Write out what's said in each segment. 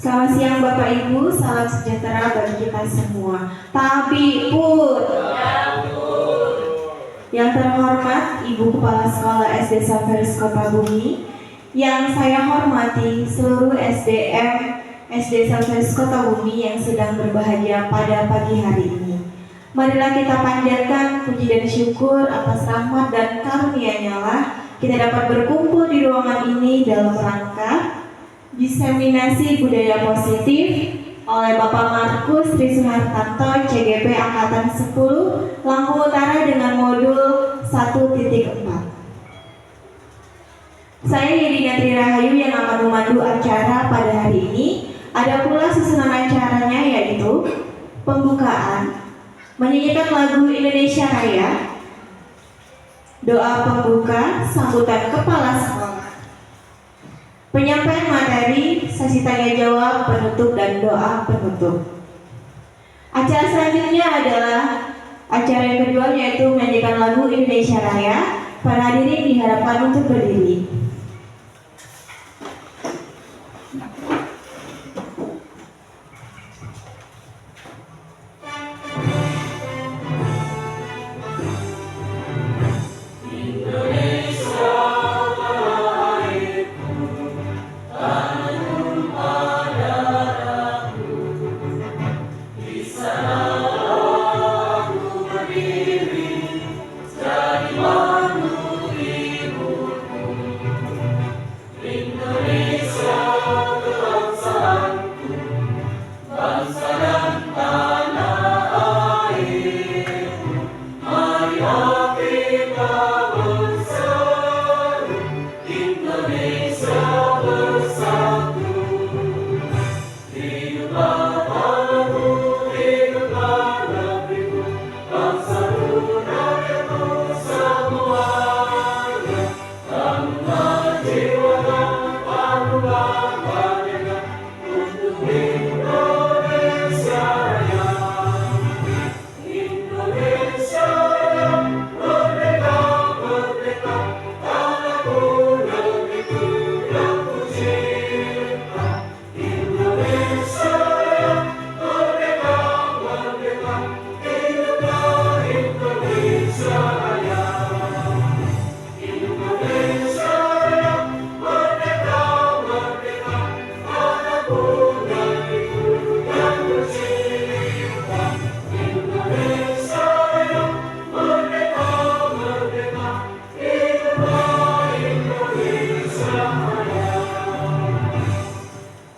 Selamat siang Bapak Ibu, salam sejahtera bagi kita semua. Tabipun. Yang terhormat Ibu Kepala Sekolah SD Saveris Kota Bumi, yang saya hormati seluruh SDM SD Saveris Kota Bumi yang sedang berbahagia pada pagi hari ini. Marilah kita panjatkan puji dan syukur atas rahmat dan karunia-Nya lah kita dapat berkumpul di ruangan ini dalam rangka diseminasi budaya positif oleh Bapak Markus Tri Suhartanto, CGP Angkatan 10, Lampung Utara dengan modul 1.4. Saya Yedina Tri Rahayu yang akan memandu acara pada hari ini. Ada pula susunan acaranya yaitu pembukaan, menyanyikan lagu Indonesia Raya, doa pembuka, sambutan kepala sekolah, penyampaian materi, sesi tanya jawab, penutup dan doa penutup. Acara selanjutnya adalah acara yang kedua yaitu menyanyikan lagu Indonesia Raya. Para hadirin diharapkan untuk berdiri.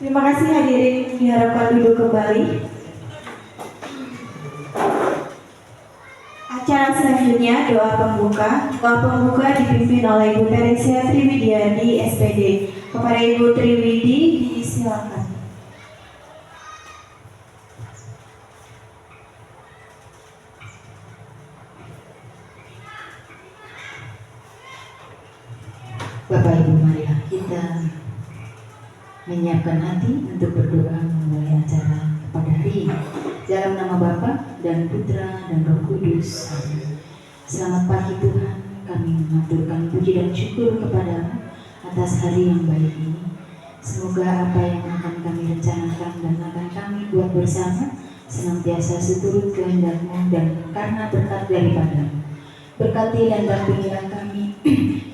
Terima kasih hadirin, diharapkan duduk kembali. Acara selanjutnya doa pembuka. Doa pembuka dipimpin oleh Ibu Teresia Triwidiadi SPD. Kepada Ibu Triwidi disilakan. Bapak Ibu, marilah kita menyiapkan hati untuk berdoa memulai acara pada hari ini. Dalam nama Bapa dan Putra dan Roh Kudus. Amin. Selamat pagi Tuhan, kami mengaturkan puji dan syukur kepada atas hari yang baik ini. Semoga apa yang akan kami rencanakan dan akan kami buat bersama senantiasa seturut kehendak-Mu dan karena berkat daripada-Mu. Berkati dan dampingilah kami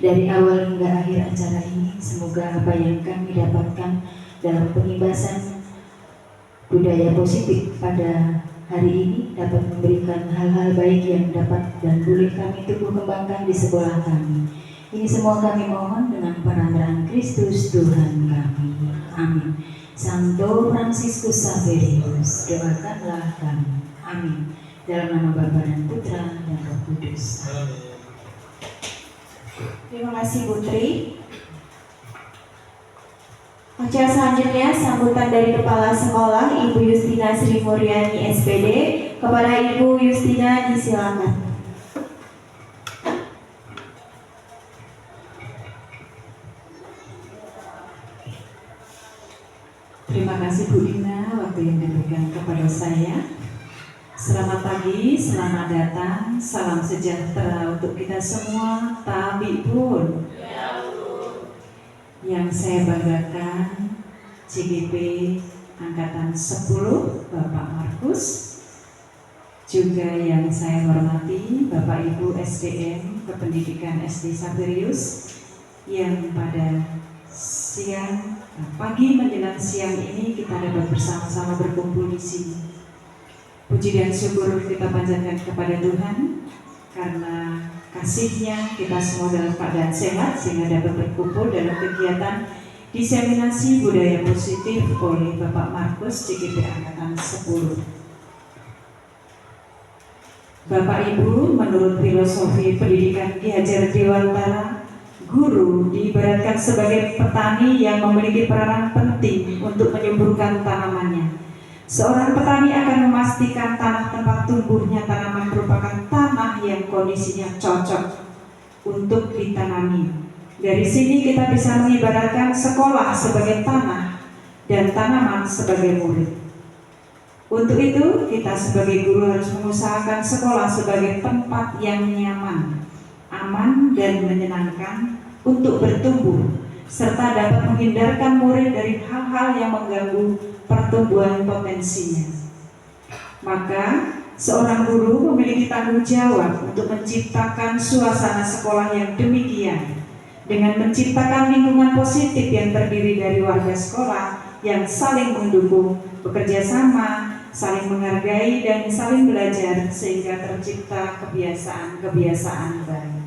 dari awal hingga akhir acara ini. Semoga apa yang kami dapatkan dalam pengibasan budaya positif pada hari ini dapat memberikan hal-hal baik yang dapat dan boleh kami tumbuh kembangkan di sekolah kami. Ini semua kami mohon dengan perantaraan Kristus Tuhan kami. Amin. Santo Fransiskus Saveris, doakanlah kami. Amin. Dalam nama Bapa dan Putra dan Roh Kudus. Amin. Terima kasih Putri. Acara selanjutnya sambutan dari Kepala Sekolah Ibu Yustina Sri Muryani SPD. Kepada Ibu Yustina disilakan. Terima kasih Bu Dina waktu yang diberikan kepada saya. Selamat pagi, selamat datang, salam sejahtera untuk kita semua. Tabipun. Yang saya banggakan, CGP Angkatan 10 Bapak Markus, juga yang saya hormati Bapak Ibu SDM Kependidikan SD Saverius yang pada pagi menjelang siang ini kita dapat bersama-sama berkumpul di sini. Puji dan syukur kita panjatkan kepada Tuhan karena kasih-Nya kita semua dalam keadaan sehat sehingga dapat berkumpul dalam kegiatan diseminasi budaya positif oleh Bapak Markus CGP Angkatan 10. Bapak Ibu, menurut filosofi pendidikan Ki Hajar Dewantara, guru diibaratkan sebagai petani yang memiliki peranan penting untuk menyuburkan tanamannya. Seorang petani akan memastikan tanah tempat tumbuhnya tanaman merupakan tanah yang kondisinya cocok untuk ditanami. Dari sini kita bisa mengibaratkan sekolah sebagai tanah dan tanaman sebagai murid. Untuk itu, kita sebagai guru harus mengusahakan sekolah sebagai tempat yang nyaman, aman, dan menyenangkan untuk bertumbuh, serta dapat menghindarkan murid dari hal-hal yang mengganggu pertumbuhan potensinya. Maka, seorang guru memiliki tanggung jawab untuk menciptakan suasana sekolah yang demikian, dengan menciptakan lingkungan positif yang terdiri dari warga sekolah yang saling mendukung, bekerja sama, saling menghargai, dan saling belajar sehingga tercipta kebiasaan-kebiasaan baik.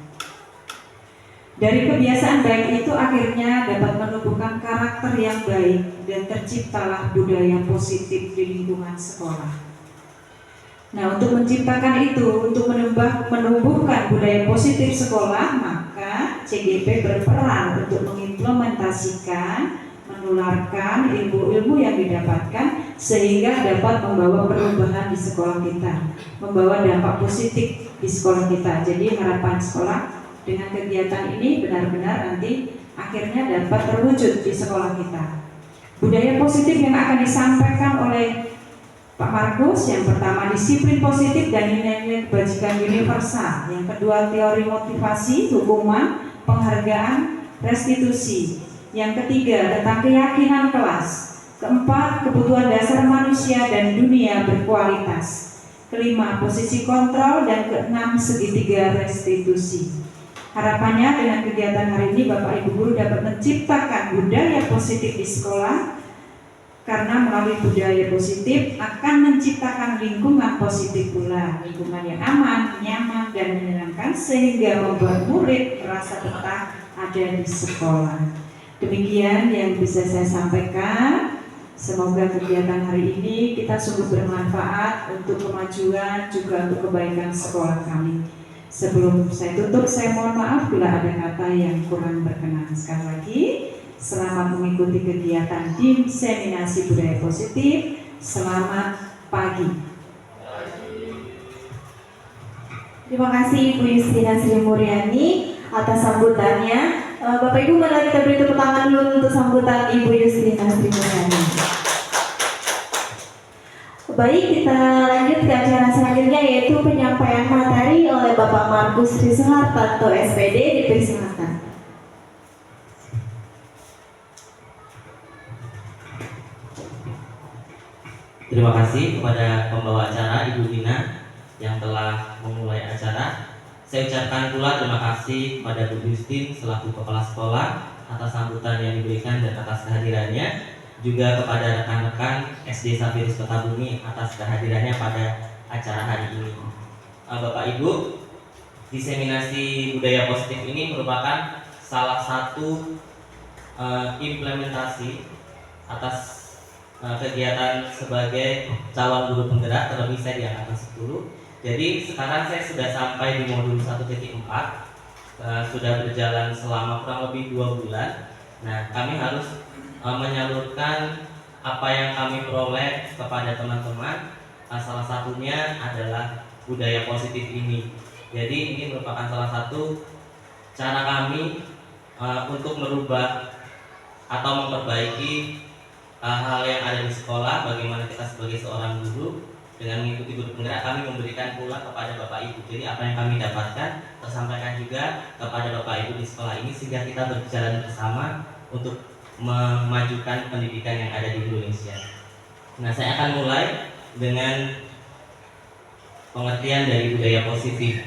Dari kebiasaan baik itu akhirnya dapat menumbuhkan karakter yang baik dan terciptalah budaya positif di lingkungan sekolah. Nah, untuk menciptakan itu, untuk menumbuhkan budaya positif sekolah, maka CGP berperan untuk mengimplementasikan, menularkan ilmu-ilmu yang didapatkan sehingga dapat membawa perubahan di sekolah kita, membawa dampak positif di sekolah kita. Jadi harapan sekolah dengan kegiatan ini benar-benar nanti akhirnya dapat terwujud di sekolah kita. Budaya positif yang akan disampaikan oleh Pak Markus, yang pertama disiplin positif dan nilai-nilai kebajikan universal, yang kedua teori motivasi, hukuman, penghargaan, restitusi, yang ketiga tentang keyakinan kelas, keempat kebutuhan dasar manusia dan dunia berkualitas, kelima posisi kontrol, dan keenam segitiga restitusi. Harapannya dengan kegiatan hari ini Bapak Ibu Guru dapat menciptakan budaya positif di sekolah, karena melalui budaya positif akan menciptakan lingkungan positif pula, lingkungan yang aman, nyaman, dan menyenangkan sehingga membuat murid merasa betah ada di sekolah. Demikian yang bisa saya sampaikan. Semoga kegiatan hari ini kita sungguh bermanfaat untuk kemajuan juga untuk kebaikan sekolah kami. Sebelum saya tutup, saya mohon maaf bila ada kata yang kurang berkenan. Sekali lagi, selamat mengikuti kegiatan diseminasi budaya positif. Selamat pagi. Terima kasih Ibu Justina Sri Mulyani atas sambutannya. Bapak Ibu, mari kita beri tepuk tangan dulu untuk sambutan Ibu Justina Sri Mulyani. Baik, kita lanjut ke acara selanjutnya yaitu penyampaian materi oleh Bapak Markus Sri Suhartanto SPD, dipersilakan. Terima kasih kepada pembawa acara Ibu Dina yang telah memulai acara. Saya ucapkan pula terima kasih kepada Bu Justin selaku Kepala Sekolah atas sambutan yang diberikan dan atas kehadirannya. Juga kepada rekan-rekan SD Saverius Kotabumi atas kehadirannya pada acara hari ini. Bapak Ibu, diseminasi budaya positif ini merupakan salah satu implementasi atas kegiatan sebagai calon guru penggerak, terlebih saya di angkatan 10. Jadi sekarang saya sudah sampai di modul 1.4, sudah berjalan selama kurang lebih 2 bulan. Nah, kami harus menyalurkan apa yang kami peroleh kepada teman-teman. Salah satunya adalah budaya positif ini. Jadi ini merupakan salah satu cara kami untuk merubah atau memperbaiki hal-hal yang ada di sekolah. Bagaimana kita sebagai seorang guru dengan mengikuti guru penggerak, kami memberikan pula kepada Bapak Ibu. Jadi apa yang kami dapatkan tersampaikan juga kepada Bapak Ibu di sekolah ini, sehingga kita berjalan bersama untuk memajukan pendidikan yang ada di Indonesia. Nah, saya akan mulai dengan pengertian dari budaya positif.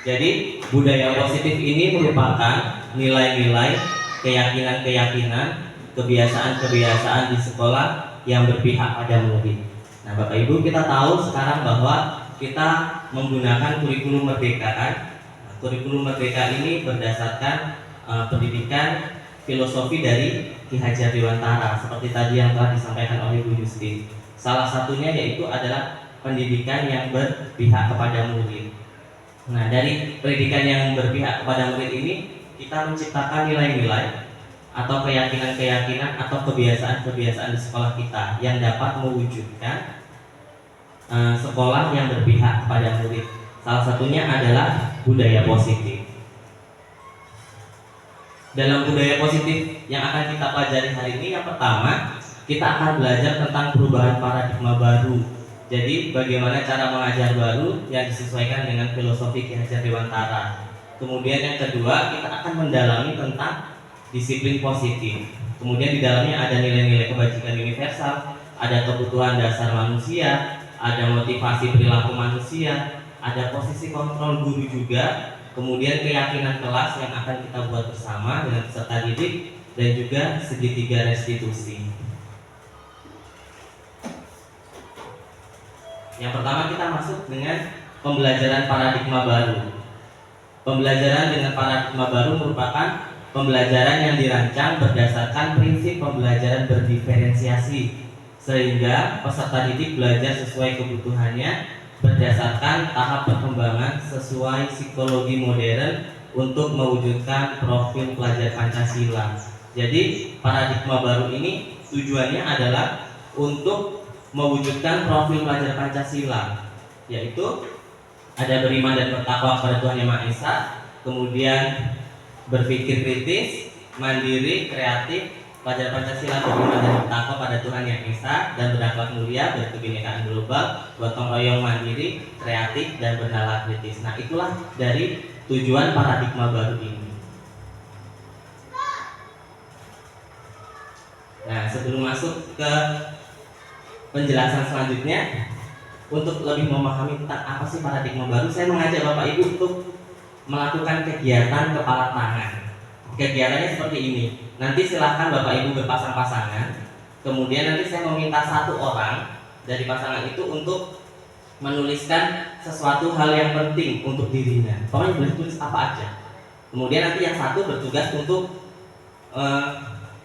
Jadi, budaya positif ini merupakan nilai-nilai, keyakinan-keyakinan, kebiasaan-kebiasaan di sekolah yang berpihak pada murid. Nah, Bapak Ibu, kita tahu sekarang bahwa kita menggunakan kurikulum merdeka kan? Nah, kurikulum merdeka ini berdasarkan pendidikan filosofi dari Ki Hajar Dewantara seperti tadi yang telah disampaikan oleh Bu Yusti. Salah satunya yaitu adalah pendidikan yang berpihak kepada murid. Nah, dari pendidikan yang berpihak kepada murid ini kita menciptakan nilai-nilai atau keyakinan-keyakinan atau kebiasaan-kebiasaan di sekolah kita yang dapat mewujudkan sekolah yang berpihak kepada murid. Salah satunya adalah budaya positif. Dalam budaya positif yang akan kita pelajari hari ini, yang pertama kita akan belajar tentang perubahan paradigma baru. Jadi bagaimana cara mengajar baru yang disesuaikan dengan filosofi Ki Hajar Dewantara. Kemudian yang kedua, kita akan mendalami tentang disiplin positif. Kemudian di dalamnya ada nilai-nilai kebajikan universal, ada kebutuhan dasar manusia, ada motivasi perilaku manusia, ada posisi kontrol guru juga, kemudian keyakinan kelas yang akan kita buat bersama dengan peserta didik, dan juga segitiga restitusi. Yang pertama kita masuk dengan pembelajaran paradigma baru. Pembelajaran dengan paradigma baru merupakan pembelajaran yang dirancang berdasarkan prinsip pembelajaran berdiferensiasi, sehingga peserta didik belajar sesuai kebutuhannya berdasarkan tahap perkembangan sesuai psikologi modern untuk mewujudkan profil pelajar Pancasila. Jadi paradigma baru ini tujuannya adalah untuk mewujudkan profil pelajar Pancasila, yaitu ada beriman dan bertakwa kepada Tuhan Yang Maha Esa, kemudian berpikir kritis, mandiri, kreatif. Pelajar Pancasila beriman dan bertakwa pada Tuhan Yang Esa dan berakhlak mulia, berkebinekaan global, gotong royong, mandiri, kreatif, dan bernalar kritis. Nah, itulah dari tujuan paradigma baru ini. Nah, sebelum masuk ke penjelasan selanjutnya, untuk lebih memahami tentang apa sih paradigma baru, saya mengajak Bapak Ibu untuk melakukan kegiatan kepala tangan. Kegiatannya seperti ini. Nanti silahkan Bapak Ibu berpasang-pasangan. Kemudian nanti saya meminta satu orang dari pasangan itu untuk menuliskan sesuatu hal yang penting untuk dirinya. Pokoknya boleh tulis apa aja. Kemudian nanti yang satu bertugas untuk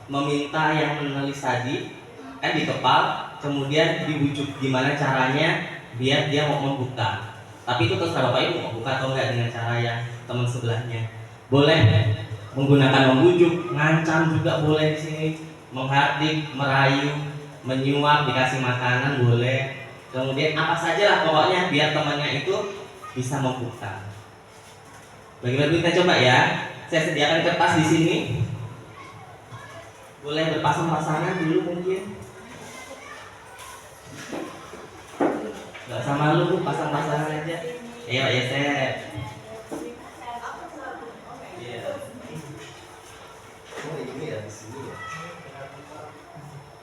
meminta yang menulis tadi kan dikepal, kemudian dibujuk gimana caranya biar dia mau membuka. Tapi itu terserah Bapak Ibu mau buka atau enggak dengan cara yang teman sebelahnya. Boleh menggunakan membujuk, ngancam juga boleh di sini, menghardik, merayu, menyuap, dikasih makanan boleh. Kemudian apa saja lah pokoknya biar temannya itu bisa membuka. Bagaimana kita coba ya? Saya sediakan kertas di sini. Boleh berpasang-pasangan dulu mungkin. Gak sama lu, pasang-pasangan aja. Ayo ya saya.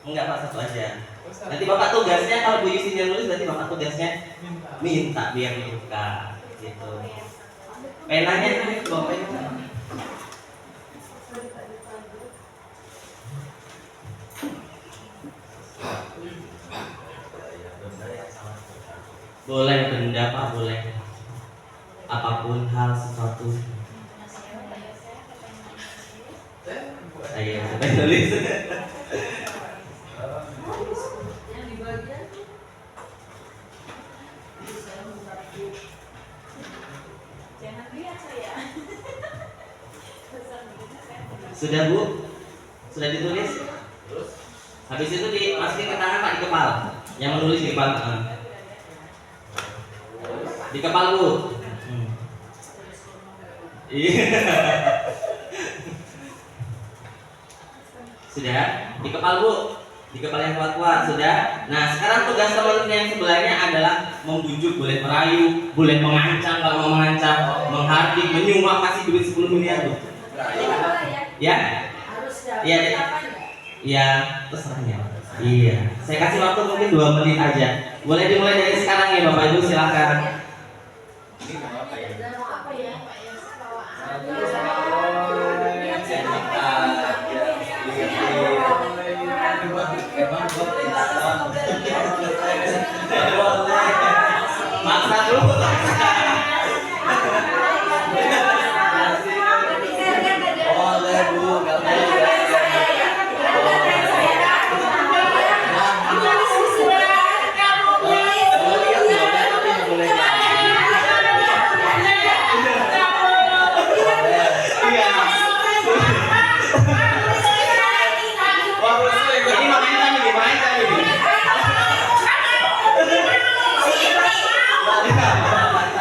Enggak Pak, satu aja. Nanti Bapak tugasnya kalau Bu Yusin yang nulis, berarti Bapak tugasnya minta biar dibuka gitu. Penanya nanti bawa pena. Boleh benda Pak, boleh apapun hal sesuatu. Ayo, saya tulis. Sudah Bu? Sudah ditulis? Habis itu dimasukin ke tangan Pak, di kepala. Yang menulis di kepala. Di kepala Bu. Iya. Sudah? Di kepala Bu. Di kepala yang kuat-kuat. Sudah? Nah sekarang tugas teman yang sebelahnya adalah membujuk, boleh merayu, boleh mengancam kalau mau mengancam, menghardik, menyuap, kasih duit 10 miliar Bu. Ya? Ya, ya, terserahnya. Iya, saya kasih waktu mungkin 2 menit aja. Boleh dimulai dari sekarang ya Bapak Ibu, silakan. Maksa dulu. Boleh Bu,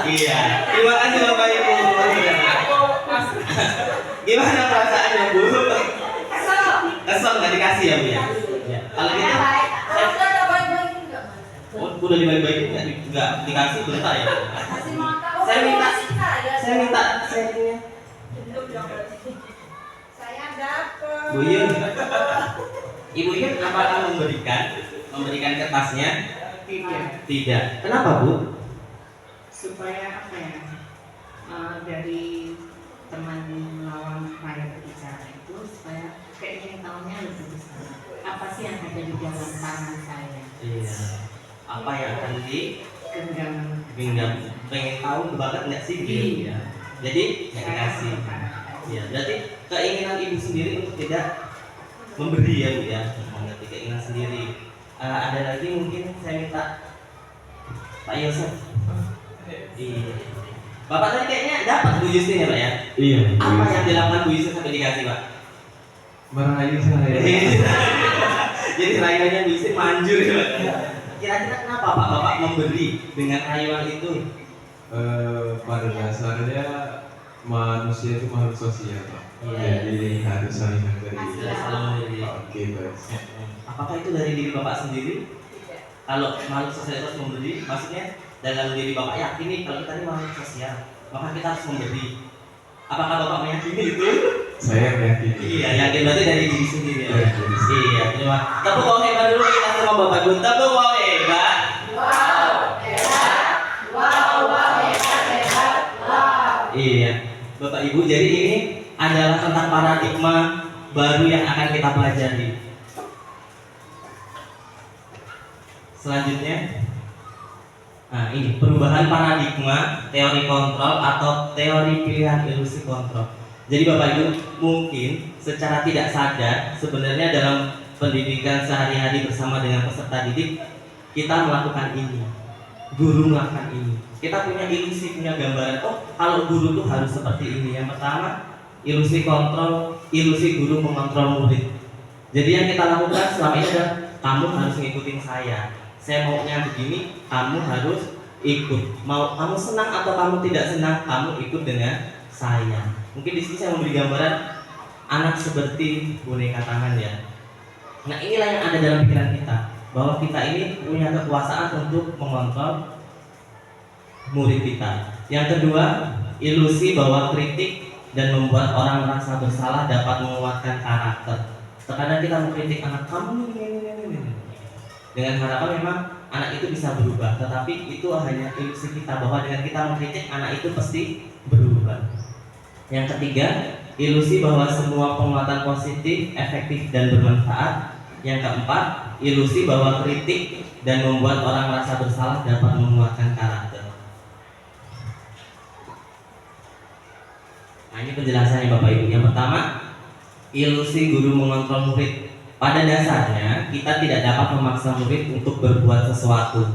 iya, terima kasih Bapak Ibu. Gimana perasaannya Bu? Kesel nggak dikasih ya Bu ya? Ya. Kalau gitu, udah dibagi-bagi nggak dikasih bentar ya? Saya minta settingnya. Bu Yun, Ibu Yun apakah memberikan kertasnya? Tidak. Kenapa Bu? Supaya apa ya, dari teman lawan saya berbicara itu supaya keingin tahunya lebih besar apa sih yang ada di dalam tangan saya. Iya. Apa yang akan Genggaman pengen tahu banget nggak sih gitu ya? Jadi nggak dikasih. Ya, berarti keinginan ibu sendiri untuk tidak memberi ya Bu ya, mengerti keinginan sendiri. Ada lagi mungkin saya minta Pak Yosef. Iya. Bapak tadi kayaknya dapat Bu Justin ya Pak ya? Iya. Apa yang dilakukan Bu Justin sampai dikasih Pak? Merayu saya. Jadi rayuannya Bu Justin manjur ya Pak? Kira-kira kenapa Pak Bapak memberi dengan rayuan itu? Pada dasarnya manusia itu makhluk sosial, Pak. Iya. Jadi harus saling menghargai. Selalu. Oke, baik. Apakah itu dari diri Bapak sendiri? Kalau makhluk sosial itu memberi, maksudnya dalam diri Bapak yakin nih kalau kita ini makhluk sosial, maka kita harus memberi. Apakah Bapak meyakini itu? Saya meyakini. Iya, yakin berarti dari diri sendiri ya. Dari diri sendiri. Iya, terima. Tepuk tangan hebat dulu kita sama Bapak Gun. Tepuk tangan hebat. Iya, Bapak Ibu, jadi ini adalah tentang paradigma baru yang akan kita pelajari. Selanjutnya, nah ini perubahan paradigma teori kontrol atau teori pilihan ilusi kontrol. Jadi Bapak Ibu, mungkin secara tidak sadar sebenarnya dalam pendidikan sehari-hari bersama dengan peserta didik kita melakukan ini, guru melakukan ini. Kita punya ilusi, punya gambaran, oh kalau guru tuh harus seperti ini. Yang pertama, ilusi kontrol, ilusi guru mengontrol murid. Jadi yang kita lakukan selama ini adalah kamu harus ngikutin saya maunya begini, kamu harus ikut. Mau kamu senang atau kamu tidak senang, kamu ikut dengan saya. Mungkin di sini saya memberi gambaran anak seperti boneka tangan ya. Nah inilah yang ada dalam pikiran kita, bahwa kita ini punya kekuasaan untuk mengontrol murid kita. Yang kedua, ilusi bahwa kritik dan membuat orang merasa bersalah dapat menguatkan karakter. Terkadang kita mengkritik anak kamu ini. Dengan harapan memang anak itu bisa berubah, tetapi itu hanya ilusi kita bahwa dengan kita mengkritik anak itu pasti berubah. Yang ketiga, ilusi bahwa semua penguatan positif, efektif dan bermanfaat. Yang keempat, ilusi bahwa kritik dan membuat orang merasa bersalah dapat menguatkan karakter. Nah ini penjelasannya Bapak Ibu. Yang pertama, ilusi guru mengontrol murid. Pada dasarnya kita tidak dapat memaksa murid untuk berbuat sesuatu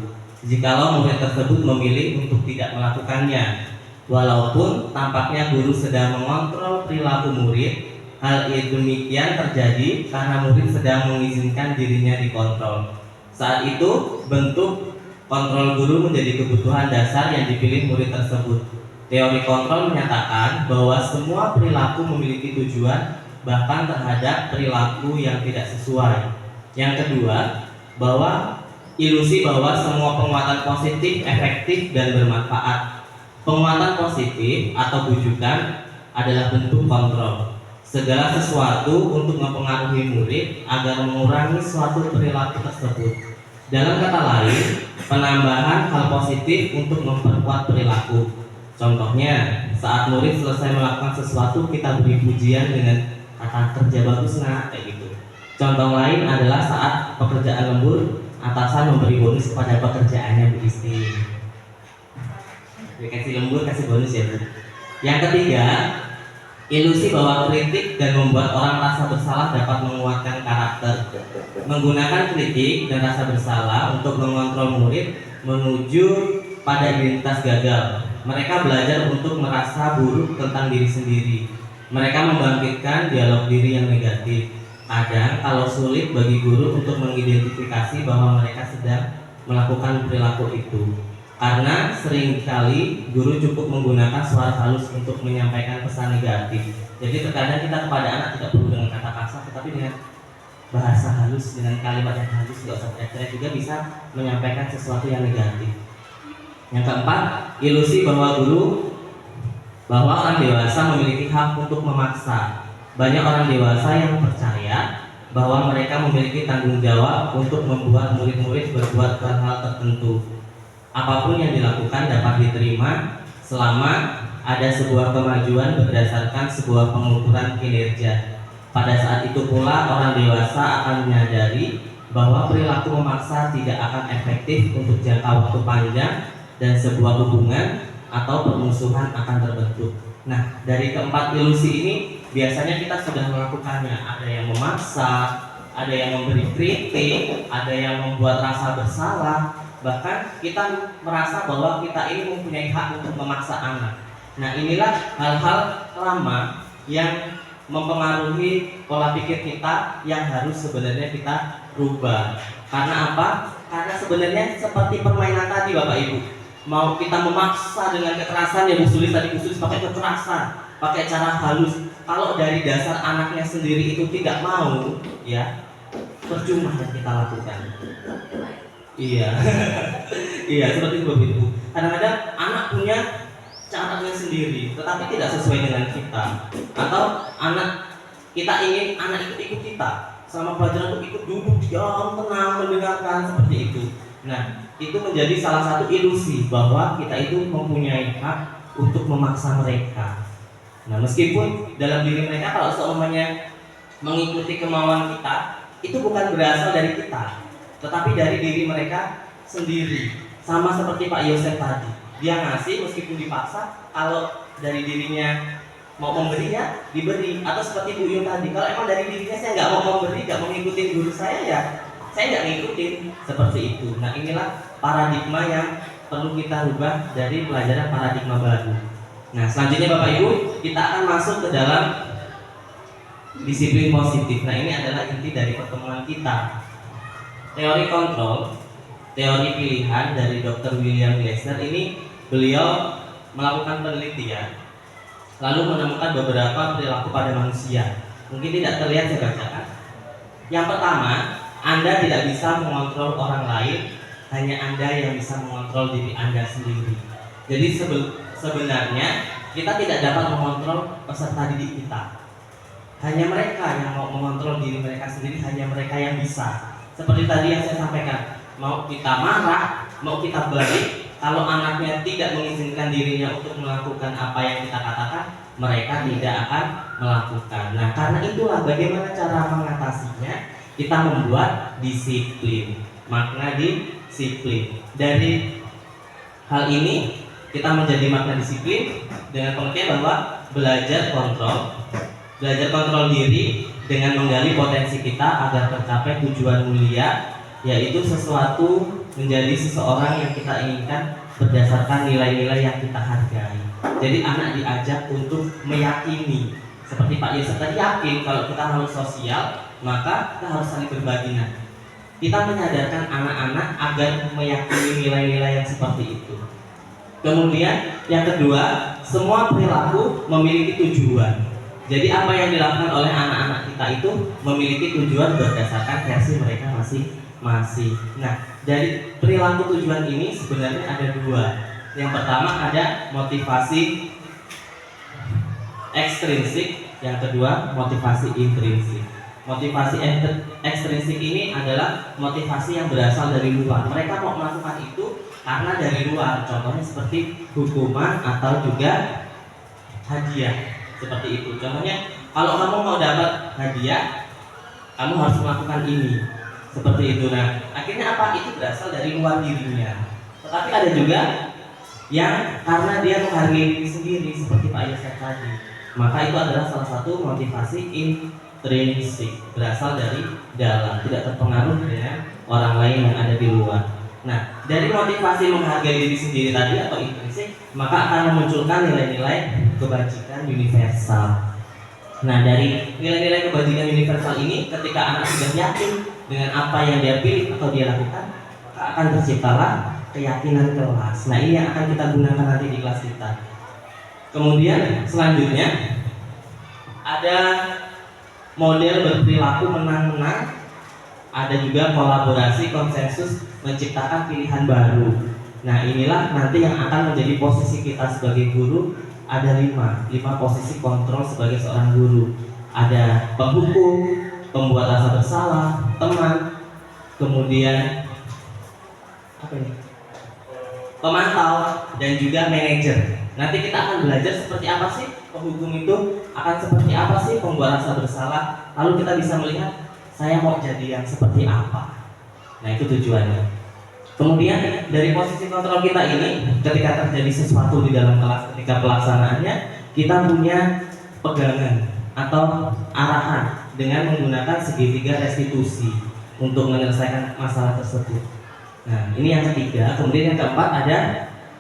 jikalau murid tersebut memilih untuk tidak melakukannya. Walaupun tampaknya guru sedang mengontrol perilaku murid, hal itu demikian terjadi karena murid sedang mengizinkan dirinya dikontrol. Saat itu bentuk kontrol guru menjadi kebutuhan dasar yang dipilih murid tersebut. Teori kontrol menyatakan bahwa semua perilaku memiliki tujuan, bahkan terhadap perilaku yang tidak sesuai. Yang kedua, bahwa ilusi bahwa semua penguatan positif, efektif, dan bermanfaat. Penguatan positif atau bujukan adalah bentuk kontrol. segala sesuatu untuk mempengaruhi murid agar mengurangi suatu perilaku tersebut. Dalam kata lain, penambahan hal positif untuk memperkuat perilaku. Contohnya, saat murid selesai melakukan sesuatu, kita beri pujian dengan kata kerja bagus nak, kayak gitu. Contoh lain adalah saat pekerjaan lembur, atasan memberi bonus kepada pekerjaannya Bu Isti. Dikasih lembur, kasih bonus ya Bu. Yang ketiga, ilusi bahwa kritik dan membuat orang rasa bersalah dapat menguatkan karakter. Menggunakan kritik dan rasa bersalah untuk mengontrol murid menuju pada identitas gagal. Mereka belajar untuk merasa buruk tentang diri sendiri. Mereka membangkitkan dialog diri yang negatif. Kadang kalau sulit bagi guru untuk mengidentifikasi bahwa mereka sedang melakukan perilaku itu, karena seringkali guru cukup menggunakan suara halus untuk menyampaikan pesan negatif. Jadi terkadang kita kepada anak tidak perlu dengan kata kasar, tetapi dengan bahasa halus, dengan kalimat yang halus, tidak usah teriak-teriak, juga bisa menyampaikan sesuatu yang negatif. Yang keempat, ilusi bahwa orang dewasa memiliki hak untuk memaksa. Banyak orang dewasa yang percaya bahwa mereka memiliki tanggung jawab untuk membuat murid-murid berbuat hal tertentu. Apapun yang dilakukan dapat diterima selama ada sebuah kemajuan berdasarkan sebuah pengukuran kinerja. Pada saat itu pula orang dewasa akan menyadari bahwa perilaku memaksa tidak akan efektif untuk jangka waktu panjang dan sebuah hubungan atau permusuhan akan terbentuk. Nah, dari keempat ilusi ini biasanya kita sudah melakukannya. Ada yang memaksa, ada yang memberi kritik, ada yang membuat rasa bersalah. Bahkan kita merasa bahwa kita ini mempunyai hak untuk memaksa anak. Nah, inilah hal-hal lama yang mempengaruhi pola pikir kita yang harus sebenarnya kita rubah. Karena apa? Karena sebenarnya seperti permainan tadi Bapak Ibu. Mau kita memaksa dengan kekerasan, ya Bu Sulis tadi, Bu Sulis pakai kekerasan, pakai cara halus. Kalau dari dasar anaknya sendiri itu tidak mau, ya percuma yang kita lakukan. Iya, iya seperti itu Bu. Kadang-kadang anak punya caranya sendiri, tetapi tidak sesuai dengan kita. Atau kita ingin anak ikut kita, selama pelajaran itu ikut duduk diam, tenang, mendengarkan, seperti itu. Nah, itu menjadi salah satu ilusi bahwa kita itu mempunyai hak untuk memaksa mereka. Nah, meskipun dalam diri mereka kalau seumpamanya mengikuti kemauan kita, itu bukan berasal dari kita, tetapi dari diri mereka sendiri. Sama seperti Pak Yosef tadi, dia ngasih meskipun dipaksa. Kalau dari dirinya mau memberinya, diberi. Atau seperti Bu Yun tadi, kalau emang dari dirinya saya nggak mau memberi, nggak mau ngikutin guru saya, ya saya nggak ngikutin, seperti itu. Nah, inilah paradigma yang perlu kita rubah dari pelajaran paradigma baru. Nah, selanjutnya Bapak Ibu, kita akan masuk ke dalam disiplin positif. Nah, ini adalah inti dari pertemuan kita. Teori kontrol, teori pilihan dari Dr. William Glasser ini, beliau melakukan penelitian lalu menemukan beberapa perilaku pada manusia. Mungkin tidak terlihat, saya bacakan. Yang pertama, Anda tidak bisa mengontrol orang lain, hanya Anda yang bisa mengontrol diri Anda sendiri. Jadi sebenarnya kita tidak dapat mengontrol peserta didik kita. Hanya mereka yang mau mengontrol diri mereka sendiri, hanya mereka yang bisa. Seperti tadi yang saya sampaikan, mau kita marah, mau kita balik, kalau anaknya tidak mengizinkan dirinya untuk melakukan apa yang kita katakan, mereka tidak akan melakukan. Nah, karena itulah bagaimana cara mengatasinya, kita membuat disiplin. Makna disiplin. Dari hal ini kita menjadi makna disiplin dengan pengertian bahwa belajar kontrol diri dengan menggali potensi kita agar tercapai tujuan mulia, yaitu sesuatu menjadi seseorang yang kita inginkan berdasarkan nilai-nilai yang kita hargai. Jadi anak diajak untuk meyakini, seperti Pak Yosef tadi, yakin kalau kita harus sosial, maka kita harus saling berbagi. Nah, kita menyadarkan anak-anak agar meyakini nilai-nilai yang seperti itu. Kemudian yang kedua, semua perilaku memiliki tujuan. Jadi apa yang dilakukan oleh anak-anak kita itu memiliki tujuan berdasarkan versi mereka masing-masing. Nah, dari perilaku tujuan ini sebenarnya ada dua. Yang pertama ada motivasi ekstrinsik, yang kedua motivasi intrinsik. Motivasi ekstrinsik ini adalah motivasi yang berasal dari luar. Mereka mau melakukan itu karena dari luar, contohnya seperti hukuman atau juga hadiah, seperti itu. Contohnya, kalau kamu mau dapat hadiah, kamu harus melakukan ini, seperti itu. Nah, akhirnya apa? Itu berasal dari luar dirinya. Tetapi ada juga yang karena dia menghargai diri sendiri, seperti Pak Yosef tadi, maka itu adalah salah satu motivasi intrinsik, berasal dari dalam, tidak terpengaruh dengan orang lain yang ada di luar. Nah, dari motivasi menghargai diri sendiri tadi atau intrinsik, maka akan memunculkan nilai-nilai kebajikan universal. Nah, dari nilai-nilai kebajikan universal ini, ketika anak sudah yakin dengan apa yang dia pilih atau dia lakukan, maka akan terciptalah keyakinan kelas. Nah, ini yang akan kita gunakan nanti di kelas kita. Kemudian selanjutnya ada model berperilaku menang-menang, ada juga kolaborasi konsensus menciptakan pilihan baru. Nah, inilah nanti yang akan menjadi posisi kita sebagai guru. Ada lima posisi kontrol sebagai seorang guru. Ada penghukum, pembuat rasa bersalah, teman, kemudian apa ini? Pemantau, dan juga manajer. Nanti kita akan belajar seperti apa sih penghukum itu, akan seperti apa sih pembuat rasa bersalah. Lalu kita bisa melihat saya mau jadi yang seperti apa. Nah, itu tujuannya. Kemudian dari posisi kontrol kita ini, ketika terjadi sesuatu di dalam kelas, ketika pelaksanaannya, kita punya pegangan atau arahan dengan menggunakan segitiga restitusi untuk menyelesaikan masalah tersebut. Nah, ini yang ketiga. Kemudian yang keempat ada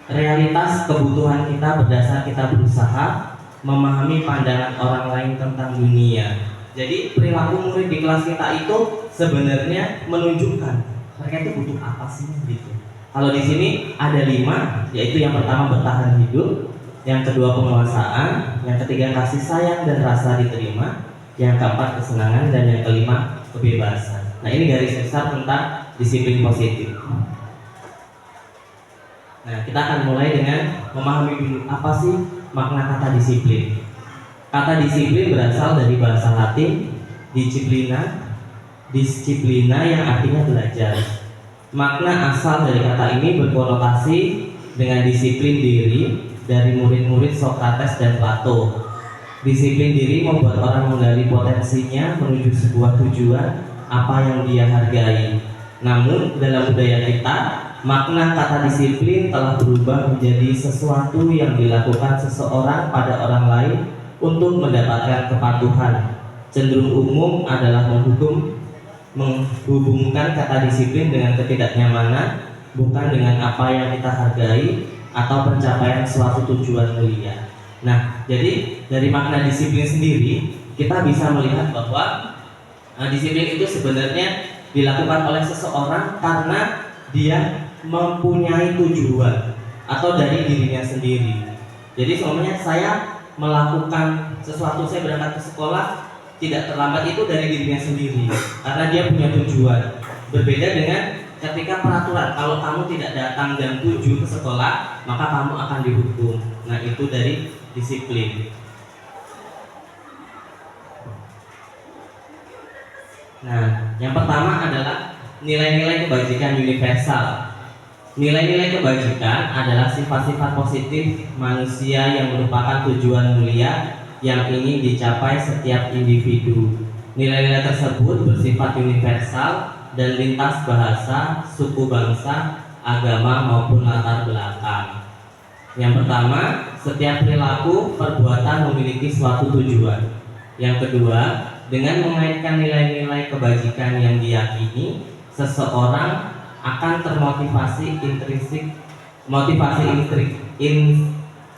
realitas kebutuhan kita berdasar kita berusaha memahami pandangan orang lain tentang dunia. Jadi perilaku murid di kelas kita itu sebenarnya menunjukkan mereka itu butuh apa sih gitu. Kalau di sini ada 5, yaitu yang pertama bertahan hidup, yang kedua penguasaan, yang ketiga kasih sayang dan rasa diterima, yang keempat kesenangan, dan yang kelima kebebasan. Nah, ini garis besar tentang disiplin positif. Nah, kita akan mulai dengan memahami dulu apa sih makna kata disiplin. Kata disiplin berasal dari bahasa Latin disciplina yang artinya belajar. Makna asal dari kata ini berkonotasi dengan disiplin diri dari murid-murid Sokrates dan Plato. Disiplin diri membuat orang menggali potensinya menuju sebuah tujuan apa yang dia hargai. Namun dalam budaya kita, makna kata disiplin telah berubah menjadi sesuatu yang dilakukan seseorang pada orang lain untuk mendapatkan kepatuhan. Cenderung umum adalah menghubungkan kata disiplin dengan ketidaknyamanan, bukan dengan apa yang kita hargai atau pencapaian suatu tujuan mulia. Nah, jadi dari makna disiplin sendiri kita bisa melihat bahwa disiplin itu sebenarnya dilakukan oleh seseorang karena dia mempunyai tujuan atau dari dirinya sendiri. Jadi sebenarnya saya melakukan sesuatu, saya berangkat ke sekolah tidak terlambat itu dari dirinya sendiri karena dia punya tujuan. Berbeda dengan ketika peraturan, kalau kamu tidak datang jam 7 ke sekolah maka kamu akan dihukum. Nah, itu dari disiplin. Nah, yang pertama adalah nilai-nilai kebajikan universal. Nilai-nilai kebajikan adalah sifat-sifat positif manusia yang merupakan tujuan mulia yang ingin dicapai setiap individu. Nilai-nilai tersebut bersifat universal dan lintas bahasa, suku bangsa, agama maupun latar belakang. Yang pertama, setiap perilaku perbuatan memiliki suatu tujuan. Yang kedua, dengan mengaitkan nilai-nilai kebajikan yang diyakini, seseorang akan termotivasi intrinsik,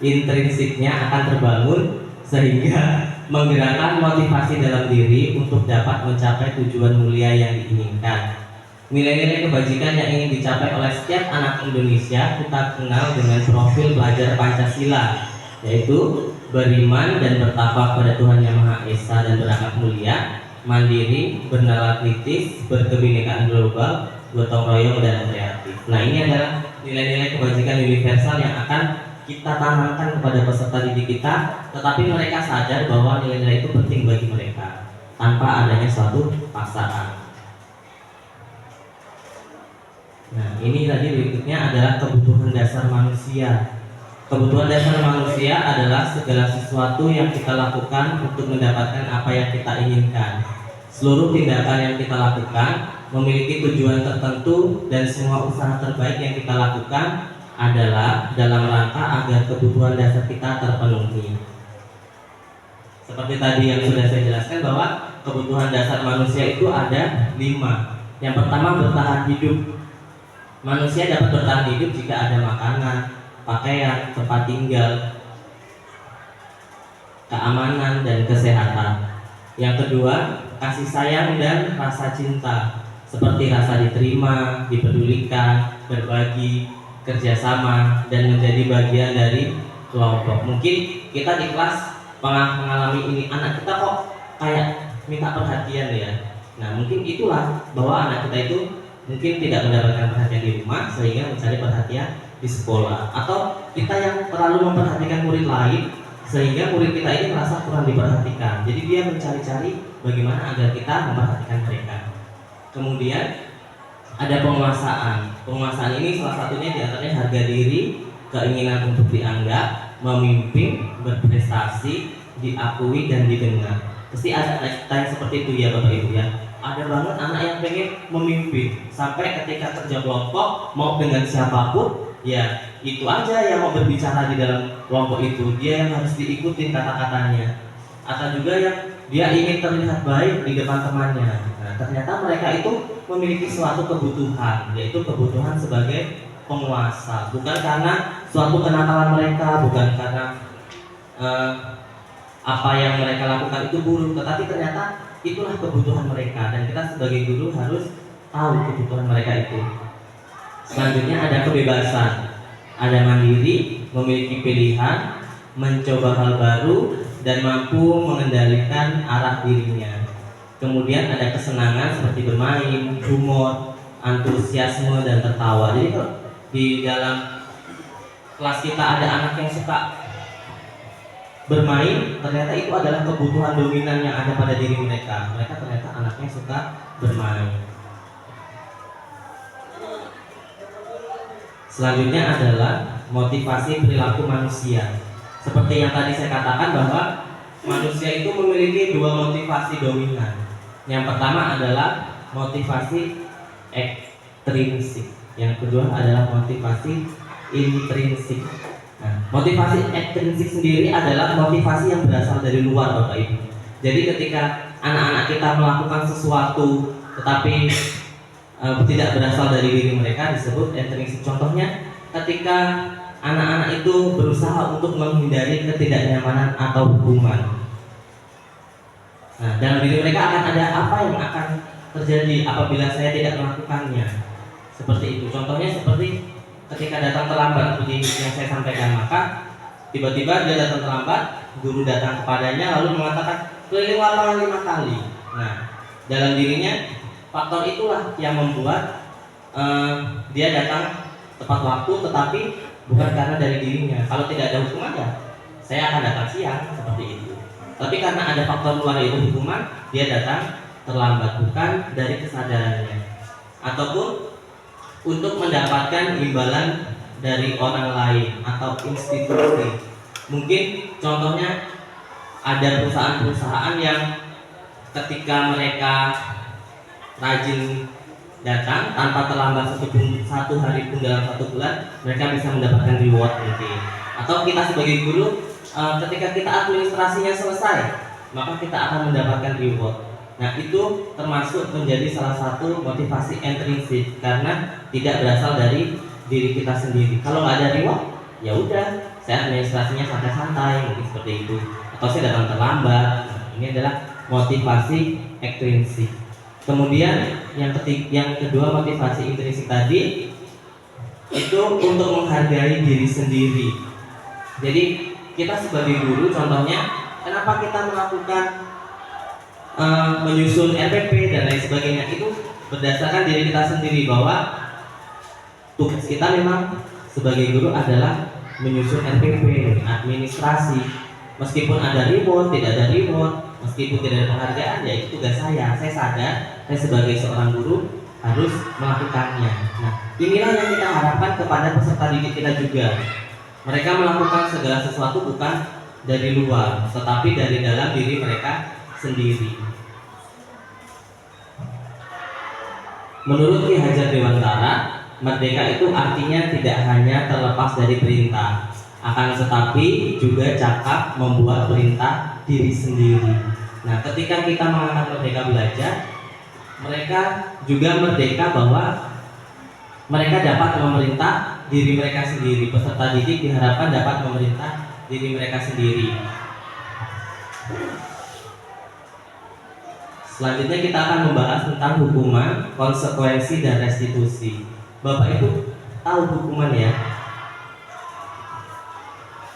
intrinsiknya akan terbangun sehingga menggerakkan motivasi dalam diri untuk dapat mencapai tujuan mulia yang diinginkan. Nilai-nilai kebajikan yang ingin dicapai oleh setiap anak Indonesia kita kenal dengan profil pelajar Pancasila, yaitu beriman dan bertakwa pada Tuhan Yang Maha Esa dan berakhlak mulia, mandiri, bernalar kritis, berkebinekaan global, gotong royong dan kreatif. Nah, ini adalah nilai-nilai kebajikan universal yang akan kita tanamkan kepada peserta didik kita, tetapi mereka sadar bahwa nilai-nilai itu penting bagi mereka tanpa adanya suatu paksaan. Nah, ini tadi berikutnya adalah kebutuhan dasar manusia. Kebutuhan dasar manusia adalah segala sesuatu yang kita lakukan untuk mendapatkan apa yang kita inginkan. Seluruh tindakan yang kita lakukan memiliki tujuan tertentu dan semua usaha terbaik yang kita lakukan adalah dalam rangka agar kebutuhan dasar kita terpenuhi. Seperti tadi yang sudah saya jelaskan bahwa kebutuhan dasar manusia itu ada 5. Yang pertama, bertahan hidup. Manusia dapat bertahan hidup jika ada makanan, pakaian, tempat tinggal, keamanan, dan kesehatan. Yang kedua, kasih sayang dan rasa cinta, seperti rasa diterima, dipedulikan, berbagi, kerjasama, dan menjadi bagian dari kelompok. Mungkin kita di kelas mengalami ini, anak kita kok kayak minta perhatian ya. Nah, mungkin itulah bahwa anak kita itu mungkin tidak mendapatkan perhatian di rumah sehingga mencari perhatian di sekolah, atau kita yang terlalu memperhatikan murid lain sehingga murid kita ini merasa kurang diperhatikan. Jadi dia mencari-cari bagaimana agar kita memperhatikan mereka. Kemudian ada penguasaan. Penguasaan ini salah satunya diantaranya harga diri, keinginan untuk dianggap, memimpin, berprestasi, diakui dan didengar. Pasti ada kita yang seperti itu ya Bapak Ibu ya. Ada banget anak yang pengen memimpin, sampai ketika kerja kelompok mau dengan siapapun, ya itu aja yang mau berbicara di dalam kelompok itu, dia yang harus diikutin kata-katanya. Atau juga yang dia ingin terlihat baik di depan temannya. Nah, ternyata mereka itu memiliki suatu kebutuhan, yaitu kebutuhan sebagai penguasa, bukan karena suatu kenakalan mereka, bukan karena apa yang mereka lakukan itu buruk, tetapi ternyata itulah kebutuhan mereka, dan kita sebagai guru harus tahu kebutuhan mereka itu. Selanjutnya ada kebebasan, ada mandiri, memiliki pilihan, mencoba hal baru, dan mampu mengendalikan arah dirinya. Kemudian ada kesenangan seperti bermain, humor, antusiasme, dan tertawa. Jadi kalau di dalam kelas kita ada anak yang suka bermain, ternyata itu adalah kebutuhan dominan yang ada pada diri mereka. Mereka ternyata anaknya suka bermain. Selanjutnya adalah motivasi perilaku manusia. Seperti yang tadi saya katakan bahwa manusia itu memiliki 2 motivasi dominan. Yang pertama adalah motivasi ekstrinsik. Yang kedua adalah motivasi intrinsik. Nah, motivasi ekstrinsik sendiri adalah motivasi yang berasal dari luar Bapak Ibu. Jadi ketika anak-anak kita melakukan sesuatu tetapi tidak berasal dari diri mereka, disebut intrinsik. Contohnya ketika anak-anak itu berusaha untuk menghindari ketidaknyamanan atau hukuman. Nah, dalam diri mereka akan ada apa yang akan terjadi apabila saya tidak melakukannya. Seperti itu. Contohnya seperti ketika datang terlambat seperti yang saya sampaikan, maka tiba-tiba dia datang terlambat, guru datang kepadanya lalu mengatakan keliling lapangan 5 kali. Nah, dalam dirinya faktor itulah yang membuat dia datang tepat waktu, tetapi bukan karena dari dirinya. Kalau tidak ada hukuman ya saya akan datang siang, seperti itu. Tapi karena ada faktor luar itu hukuman, dia datang terlambat, bukan dari kesadarannya. Ataupun untuk mendapatkan imbalan dari orang lain atau institusi. Mungkin contohnya ada perusahaan-perusahaan yang ketika mereka rajin datang tanpa terlambat satu hari pun dalam 1 bulan, mereka bisa mendapatkan reward mungkin. Atau kita sebagai guru, ketika kita administrasinya selesai, maka kita akan mendapatkan reward. Nah, itu termasuk menjadi salah satu motivasi intrinsik karena tidak berasal dari diri kita sendiri. Kalau nggak ada reward, ya udah, saya administrasinya santai-santai, mungkin seperti itu. Atau saya datang terlambat. Nah, ini adalah motivasi ekstrinsik. Kemudian yang kedua, motivasi intrinsik tadi itu untuk menghargai diri sendiri. Jadi kita sebagai guru, contohnya, kenapa kita melakukan menyusun RPP dan lain sebagainya, itu berdasarkan diri kita sendiri, bahwa tugas kita memang sebagai guru adalah menyusun RPP, administrasi. Meskipun ada reward, tidak ada reward, meskipun tidak ada penghargaan, ya itu tugas saya. Saya sadar, saya sebagai seorang guru harus melakukannya. Nah, inilah yang kita harapkan kepada peserta didik kita juga. Mereka melakukan segala sesuatu bukan dari luar, tetapi dari dalam diri mereka sendiri. Menurut Ki Hajar Dewantara, merdeka itu artinya tidak hanya terlepas dari perintah, akan tetapi juga cakap membuat perintah diri sendiri. Nah, ketika kita mengangkat merdeka belajar, mereka juga merdeka bahwa mereka dapat memerintah diri mereka sendiri. Peserta didik diharapkan dapat memerintah diri mereka sendiri. Selanjutnya kita akan membahas tentang hukuman, konsekuensi, dan restitusi. Bapak Ibu tahu hukuman ya?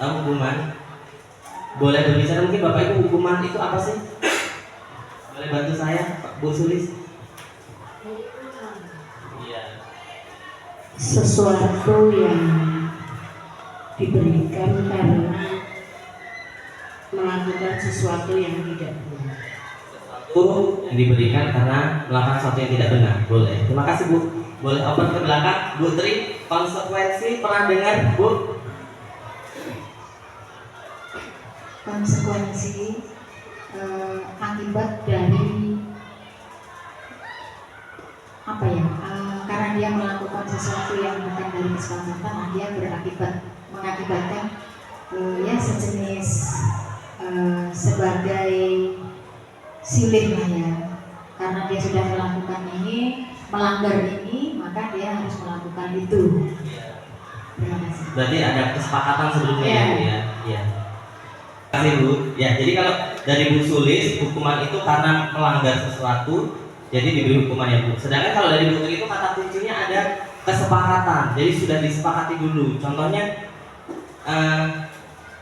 Tahu hukuman? Boleh berbicara mungkin Bapak Ibu, hukuman itu apa sih? Boleh bantu saya, Pak Bu Sulis? Iya. Sesuatu yang diberikan karena melakukan sesuatu yang tidak benar. Sesuatu yang diberikan karena melakukan sesuatu yang tidak benar. Boleh. Terima kasih Bu. Boleh open ke belakang. Bu Tri, konsekuensi pernah dengar Bu? Konsekuensi akibat dari apa ya? Karena dia melakukan sesuatu yang bukan dari kesepakatan, dia mengakibatkan ya sejenis sebagai silih lah ya. Karena dia sudah melakukan ini, melanggar ini, maka dia harus melakukan itu. Terima kasih. Berarti ada kesepakatan sebelumnya ya Bu ya? Iya. Terima kasih Bu. Ya, jadi kalau dari Bu Sulis, hukuman itu karena melanggar sesuatu, jadi diberi hukuman ya Bu. Sedangkan kalau dari Bu Tri itu kata kuncinya ada kesepakatan. Jadi sudah disepakati dulu. Contohnya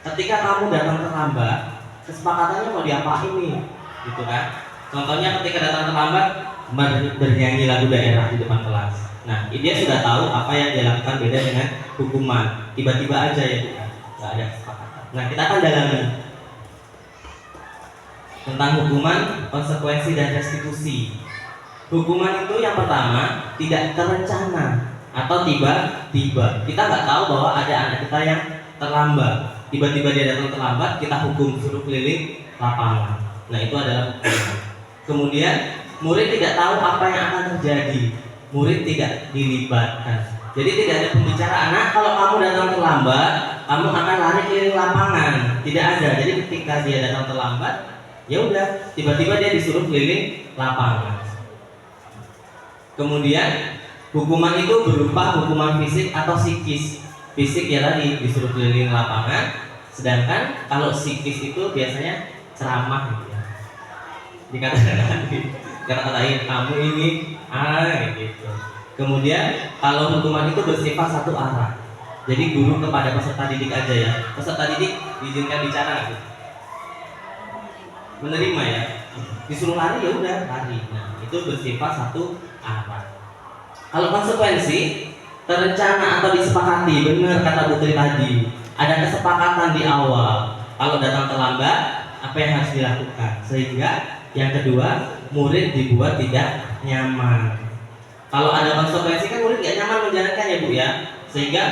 ketika kamu datang terlambat, kesepakatannya mau diapain nih? Gitu kan? Contohnya ketika datang terlambat bernyanyi lagu daerah di depan kelas. Nah, dia sudah tahu apa yang dia lakukan beda dengan hukuman. Tiba-tiba aja ya Bu, nggak ada kesepakatan. Nah, kita akan dalami tentang hukuman, konsekuensi, dan restitusi. Hukuman itu yang pertama tidak terencana atau tiba-tiba. Kita nggak tahu bahwa ada anak kita yang terlambat. Tiba-tiba dia datang terlambat, kita hukum suruh keliling lapangan. Nah, itu adalah hukuman. Kemudian murid tidak tahu apa yang akan terjadi. Murid tidak dilibatkan. Jadi tidak ada pembicaraan. Nah, kalau kamu datang terlambat, kamu akan lari keliling lapangan. Tidak ada. Jadi ketika dia datang terlambat, ya udah, tiba-tiba dia disuruh keliling lapangan. Kemudian hukuman itu berupa hukuman fisik atau psikis. Fisik ya tadi disuruh keliling lapangan, sedangkan kalau psikis itu biasanya ceramah gitu ya. Dikata-katain kamu ini gitu. Kemudian kalau hukuman itu bersifat satu arah. Jadi guru kepada peserta didik aja ya. Peserta didik diizinkan bicara gitu. Menerima ya. Disuruh lari ya udah lari. Nah, itu bersifat satu arah. Kalau konsekuensi terencana atau disepakati, benar kata Bu Tri tadi. Ada kesepakatan di awal. Kalau datang terlambat, apa yang harus dilakukan? Sehingga yang kedua, murid dibuat tidak nyaman. Kalau ada konsekuensi kan murid nggak nyaman menjalankan ya Bu ya. Sehingga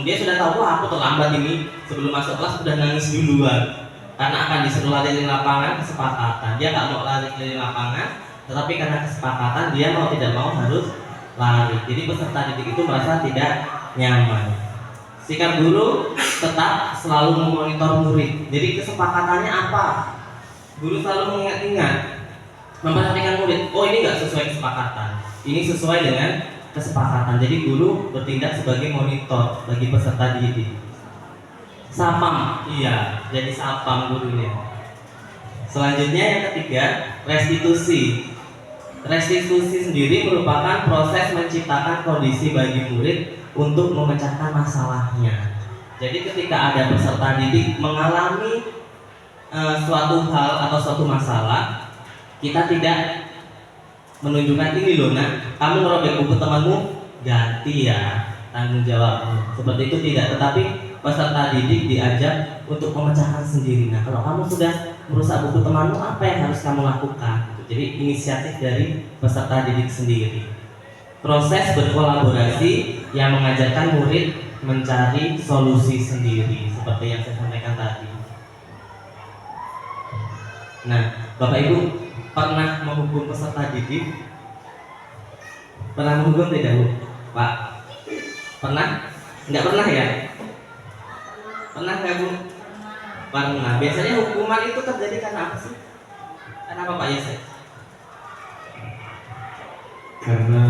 dia sudah tahu, wah aku terlambat ini, sebelum masuk kelas sudah nangis duluan. Karena akan disuruh lari di lapangan, kesepakatan. Dia nggak mau lari keliling lapangan, tetapi karena kesepakatan dia mau tidak mau harus lari. Jadi peserta didik itu merasa tidak nyaman. Sikap guru tetap selalu memonitor murid. Jadi kesepakatannya apa? Guru selalu mengingat-ingat, memperhatikan murid. Oh, ini nggak sesuai kesepakatan. Ini sesuai dengan kesepakatan. Jadi guru bertindak sebagai monitor bagi peserta didik. Sapam, iya, jadi sapam gurunya. Selanjutnya yang ketiga, restitusi. Restitusi sendiri merupakan proses menciptakan kondisi bagi murid untuk memecahkan masalahnya. Jadi ketika ada peserta didik mengalami suatu hal atau suatu masalah, kita tidak menunjukkan ini loh nak, kamu merobek buku temanmu, ganti ya tanggung jawabmu. Seperti itu tidak, tetapi peserta didik diajak untuk memecahkan sendiri. Nah, kalau kamu sudah merusak buku temanmu, apa yang harus kamu lakukan? Jadi inisiatif dari peserta didik sendiri. Proses berkolaborasi yang mengajarkan murid mencari solusi sendiri, seperti yang saya sampaikan tadi. Nah, Bapak Ibu pernah menghukum peserta didik? Pernah menghukum tidak, Bu? Pak? Pernah? Enggak pernah ya? Pernah nggak, Bu? Pernah. Biasanya hukuman itu terjadi karena apa sih? Karena apa, Pak Yosef? Karena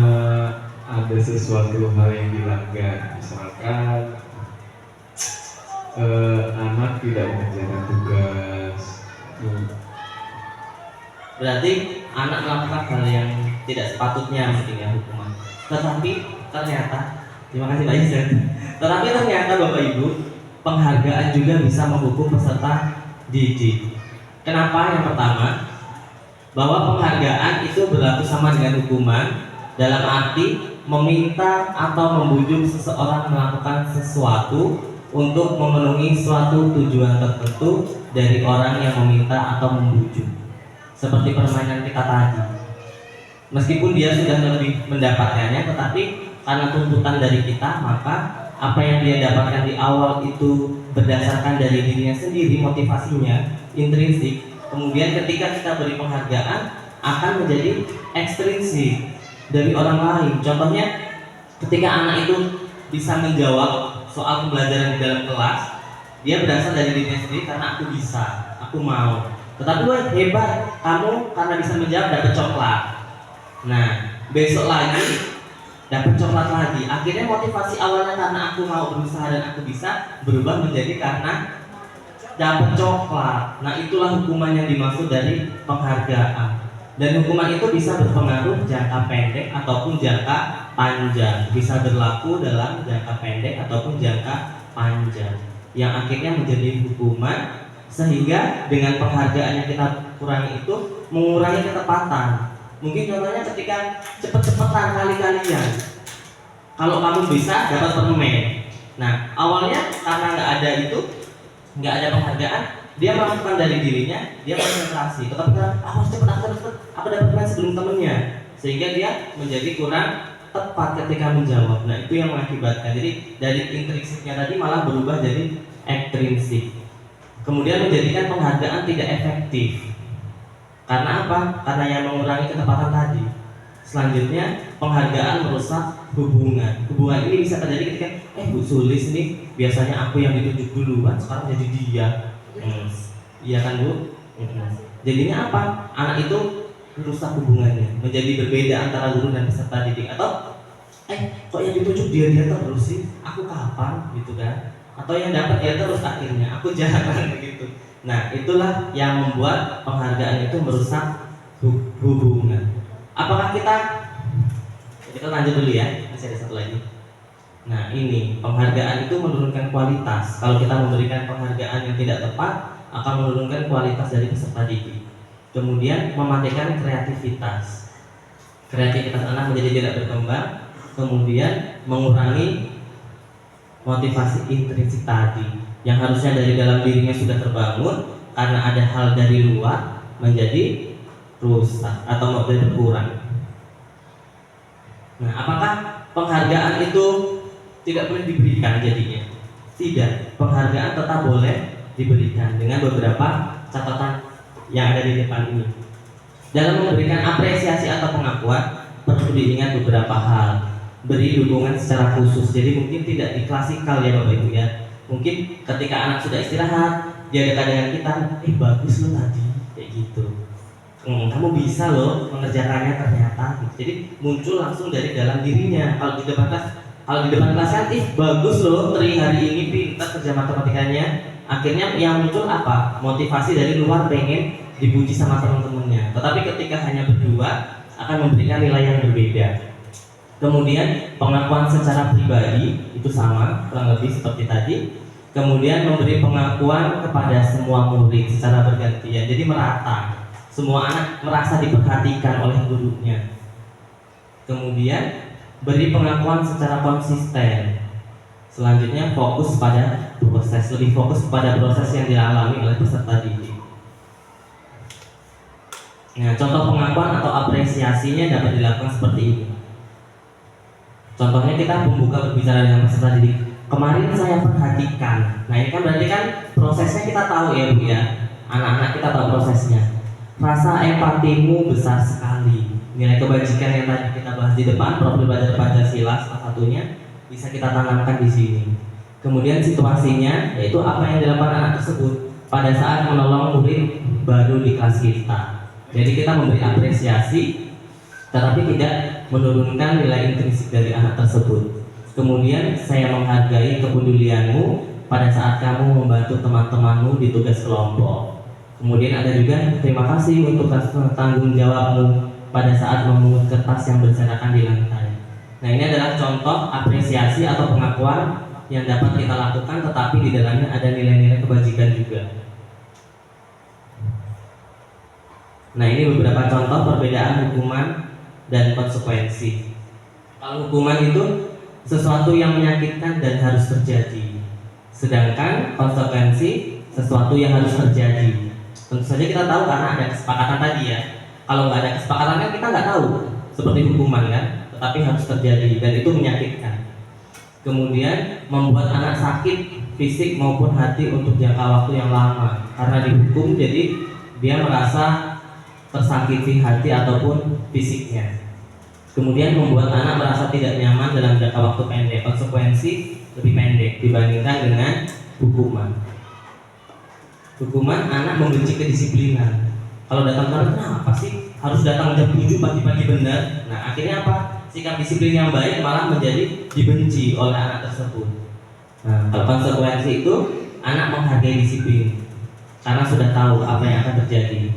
ada sesuatu hal yang dilanggar, misalkan anak tidak mengerjakan tugas. Berarti anak melakukan hal yang tidak sepatutnya mungkin ya hukuman. Tetapi ternyata, terima kasih Pak Yusuf. Tetapi ternyata Bapak Ibu, penghargaan juga bisa menghukum peserta didik. Kenapa? Yang pertama, bahwa penghargaan itu berlaku sama dengan hukuman dalam arti meminta atau membujuk seseorang melakukan sesuatu untuk memenuhi suatu tujuan tertentu dari orang yang meminta atau membujuk. Seperti permainan kita tadi, meskipun dia sudah lebih mendapatkannya, tetapi karena tuntutan dari kita, maka apa yang dia dapatkan di awal itu berdasarkan dari dirinya sendiri, motivasinya intrinsik. Kemudian ketika kita beri penghargaan, akan menjadi ekstrinsik dari orang lain. Contohnya, ketika anak itu bisa menjawab soal pembelajaran di dalam kelas, dia berasal dari dirinya sendiri karena aku bisa, aku mau. Tetapi wah hebat, kamu karena bisa menjawab dapat coklat. Nah, besok lagi dapat coklat lagi. Akhirnya motivasi awalnya karena aku mau berusaha dan aku bisa berubah menjadi karena dapat coklat. Nah, itulah hukuman yang dimaksud dari penghargaan. Dan hukuman itu bisa berpengaruh jangka pendek ataupun jangka panjang. Bisa berlaku dalam jangka pendek ataupun jangka panjang. Yang akhirnya menjadi hukuman, sehingga dengan penghargaan yang kita kurangi itu mengurangi ketepatan. Mungkin contohnya ketika cepet-cepetan kali-kalian, kalau kamu bisa dapat permen. Nah, awalnya karena nggak ada penghargaan, dia melakukan dari dirinya, dia konsentrasi. Tetapi aku harus cepet, aku dapat permen sebelum temennya, sehingga dia menjadi kurang tepat ketika menjawab. Nah, itu yang mengakibatkan. Jadi dari intrinsiknya tadi malah berubah jadi ekstrinsik. Kemudian menjadikan penghargaan tidak efektif. Karena apa? Karena yang mengurangi ketepatan tadi. Selanjutnya, penghargaan merusak hubungan. Hubungan ini bisa terjadi ketika Bu Sulis nih, biasanya aku yang ditunjuk duluan, sekarang jadi dia. Iya kan, Bu? Jadinya apa? Anak itu merusak hubungannya, menjadi berbeda antara guru dan peserta didik. Atau kok yang ditunjuk dia terus sih? Aku kapan? Gitu kan? Atau yang dapat dia terus, akhirnya aku jarang begitu. Nah, itulah yang membuat penghargaan itu merusak hubungan. Apakah kita lanjut dulu ya, masih ada satu lagi. Nah, ini penghargaan itu menurunkan kualitas. Kalau kita memberikan penghargaan yang tidak tepat, akan menurunkan kualitas dari peserta didik. Kemudian mematikan kreativitas. Kreativitas anak menjadi tidak berkembang. Kemudian mengurangi motivasi intrinsik tadi yang harusnya dari dalam dirinya sudah terbangun, karena ada hal dari luar menjadi rusak atau berkurang. Nah, apakah penghargaan itu tidak boleh diberikan jadinya? Tidak, penghargaan tetap boleh diberikan dengan beberapa catatan yang ada di depan ini. Dalam memberikan apresiasi atau pengakuan perlu diingat beberapa hal. Beri dukungan secara khusus. Jadi mungkin tidak di klasikal ya Bapak Ibu ya. Mungkin ketika anak sudah istirahat, dia dekat dengan kita, bagus lo tadi, kayak gitu. Kamu bisa loh mengerjakannya ternyata. Jadi muncul langsung dari dalam dirinya. Kalau di depan kelas kan, bagus loh Tri hari ini pintar kerja matematikanya. Akhirnya yang muncul apa? Motivasi dari luar, pengen dipuji sama teman-temannya. Tetapi ketika hanya berdua, akan memberikan nilai yang berbeda. Kemudian pengakuan secara pribadi itu sama, kurang lebih seperti tadi. Kemudian memberi pengakuan kepada semua murid secara bergantian. Jadi merata, semua anak merasa diperhatikan oleh gurunya. Kemudian beri pengakuan secara konsisten. Selanjutnya fokus pada proses, lebih fokus pada proses yang dialami oleh peserta didik. Nah, contoh pengakuan atau apresiasinya dapat dilakukan seperti ini. Contohnya kita membuka berbicara dengan peserta didik. Kemarin saya perhatikan. Nah, ini kan berarti kan prosesnya kita tahu ya Bu ya. Anak-anak kita tahu prosesnya. Rasa empatimu besar sekali. Nilai kebajikan yang tadi kita bahas di depan, profil belajar Pancasila salah satunya bisa kita tanamkan di sini. Kemudian situasinya yaitu apa yang dilakukan anak tersebut pada saat menolong murid baru di kelas kita. Jadi kita memberi apresiasi tetapi tidak menurunkan nilai intrinsik dari anak tersebut. Kemudian saya menghargai kepedulianmu pada saat kamu membantu teman-temanmu di tugas kelompok. Kemudian ada juga terima kasih untuk tanggung jawabmu pada saat memungut kertas yang berserakan di lantai. Nah, ini adalah contoh apresiasi atau pengakuan yang dapat kita lakukan tetapi di dalamnya ada nilai-nilai kebajikan juga. Nah, ini beberapa contoh perbedaan hukuman dan konsekuensi. Kalau hukuman itu sesuatu yang menyakitkan dan harus terjadi, sedangkan konsekuensi sesuatu yang harus terjadi. Tentu saja kita tahu karena ada kesepakatan tadi ya. Kalau nggak ada kesepakatan kan kita nggak tahu seperti hukuman kan, tetapi harus terjadi dan itu menyakitkan. Kemudian membuat anak sakit fisik maupun hati untuk jangka waktu yang lama karena dihukum, jadi dia merasa tersakiti hati ataupun fisiknya. Kemudian membuat anak merasa tidak nyaman dalam jangka waktu pendek. Konsekuensi lebih pendek dibandingkan dengan hukuman. Hukuman anak membenci kedisiplinan. Kalau datang telat, kenapa sih harus datang jam 7 pagi-pagi benar? Nah, akhirnya apa? Sikap disiplin yang baik malah menjadi dibenci oleh anak tersebut. Nah, kalau konsekuensi itu anak menghargai disiplin karena sudah tahu apa yang akan terjadi.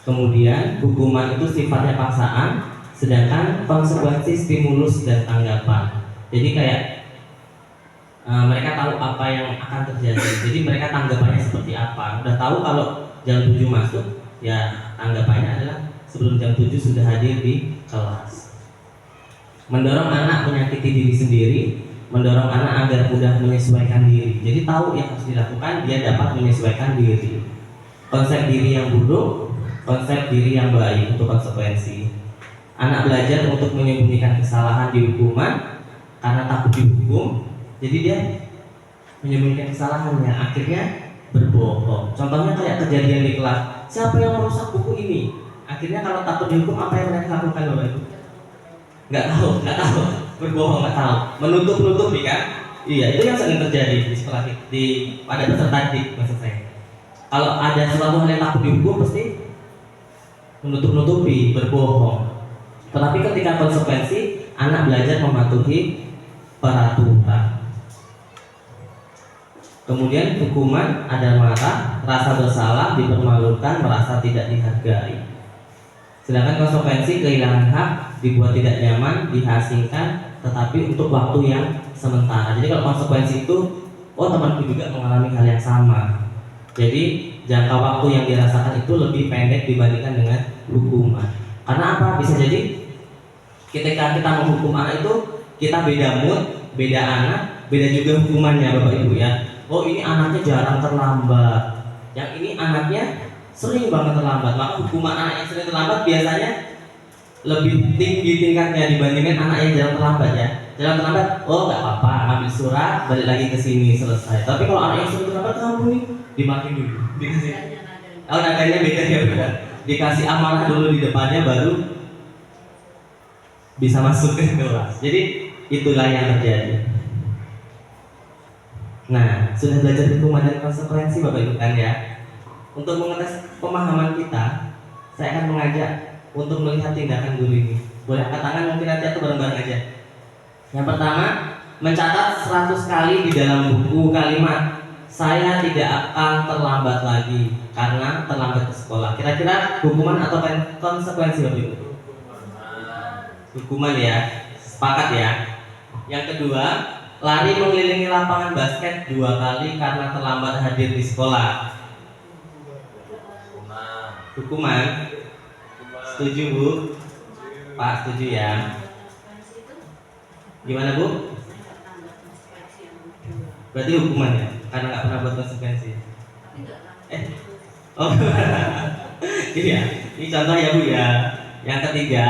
Kemudian hukuman itu sifatnya paksaan, sedangkan konsekuensi stimulus dan tanggapan. Jadi kayak mereka tahu apa yang akan terjadi. Jadi mereka tanggapannya seperti apa. Udah tahu kalau jam 7 masuk, ya tanggapannya adalah sebelum jam 7 sudah hadir di kelas. Mendorong anak menyakiti diri sendiri, mendorong anak agar mudah menyesuaikan diri. Jadi tahu yang harus dilakukan, dia dapat menyesuaikan diri. Konsep diri yang buruk, konsep diri yang baik untuk konsekuensi. Anak belajar untuk menyembunyikan kesalahan di hukuman karena takut dihukum, jadi dia menyembunyikan kesalahannya, akhirnya berbohong. Contohnya kayak kejadian di kelas, siapa yang merusak buku ini? Akhirnya kalau takut dihukum, apa yang mereka lakukan Bapak Ibu? Nggak tahu, berbohong nggak tahu, menutup-nutupi kan? Iya, itu yang sering terjadi di sekolah pada peserta didik maksud saya. Kalau ada sesuatu hal yang takut dihukum, pasti menutup-nutupi, berbohong. Tetapi ketika konsekuensi, anak belajar mematuhi peraturan. Kemudian hukuman ada marah, rasa bersalah, dipermalukan, merasa tidak dihargai. Sedangkan konsekuensi kehilangan hak, dibuat tidak nyaman, diasingkan, tetapi untuk waktu yang sementara. Jadi kalau konsekuensi itu, oh temanku juga mengalami hal yang sama. Jadi jangka waktu yang dirasakan itu lebih pendek dibandingkan dengan hukuman. Karena apa? Bisa jadi ketika kita menghukum anak itu, kita beda mood, beda anak, beda juga hukumannya Bapak Ibu ya. Oh ini anaknya jarang terlambat, yang ini anaknya sering banget terlambat. Maka hukuman anak yang sering terlambat biasanya lebih tinggi tingkatnya dibandingkan anak yang jarang terlambat ya. Jarang terlambat, oh nggak apa-apa, ambil surat, balik lagi ke sini, selesai. Tapi kalau anak yang sering terlambat, kamu nih dimakin dulu, dikasih. Oh nadanya beda ya benar. Dikasih amanah dulu di depannya baru bisa masuk ke kelas. Jadi itulah yang terjadi. Nah, sudah belajar hukuman dan konsekuensi Bapak Ibu kan ya. Untuk mengetes pemahaman kita, saya akan mengajak untuk melihat tindakan guru ini. Boleh angkat tangan mungkin nanti atau bareng-bareng aja. Yang pertama, mencatat 100 kali di dalam buku kalimat saya tidak akan terlambat lagi karena terlambat ke sekolah. Kira-kira hukuman atau konsekuensi Bapak Ibu? Hukuman ya, sepakat ya. Yang kedua, lari mengelilingi lapangan basket 2 kali karena terlambat hadir di sekolah. Hukuman. Setuju Bu? Pak setuju ya. Gimana Bu? Berarti hukuman ya. karena nggak pernah buat konsekuensi. Oh, iya. Ini contoh ya Bu ya. Yang ketiga,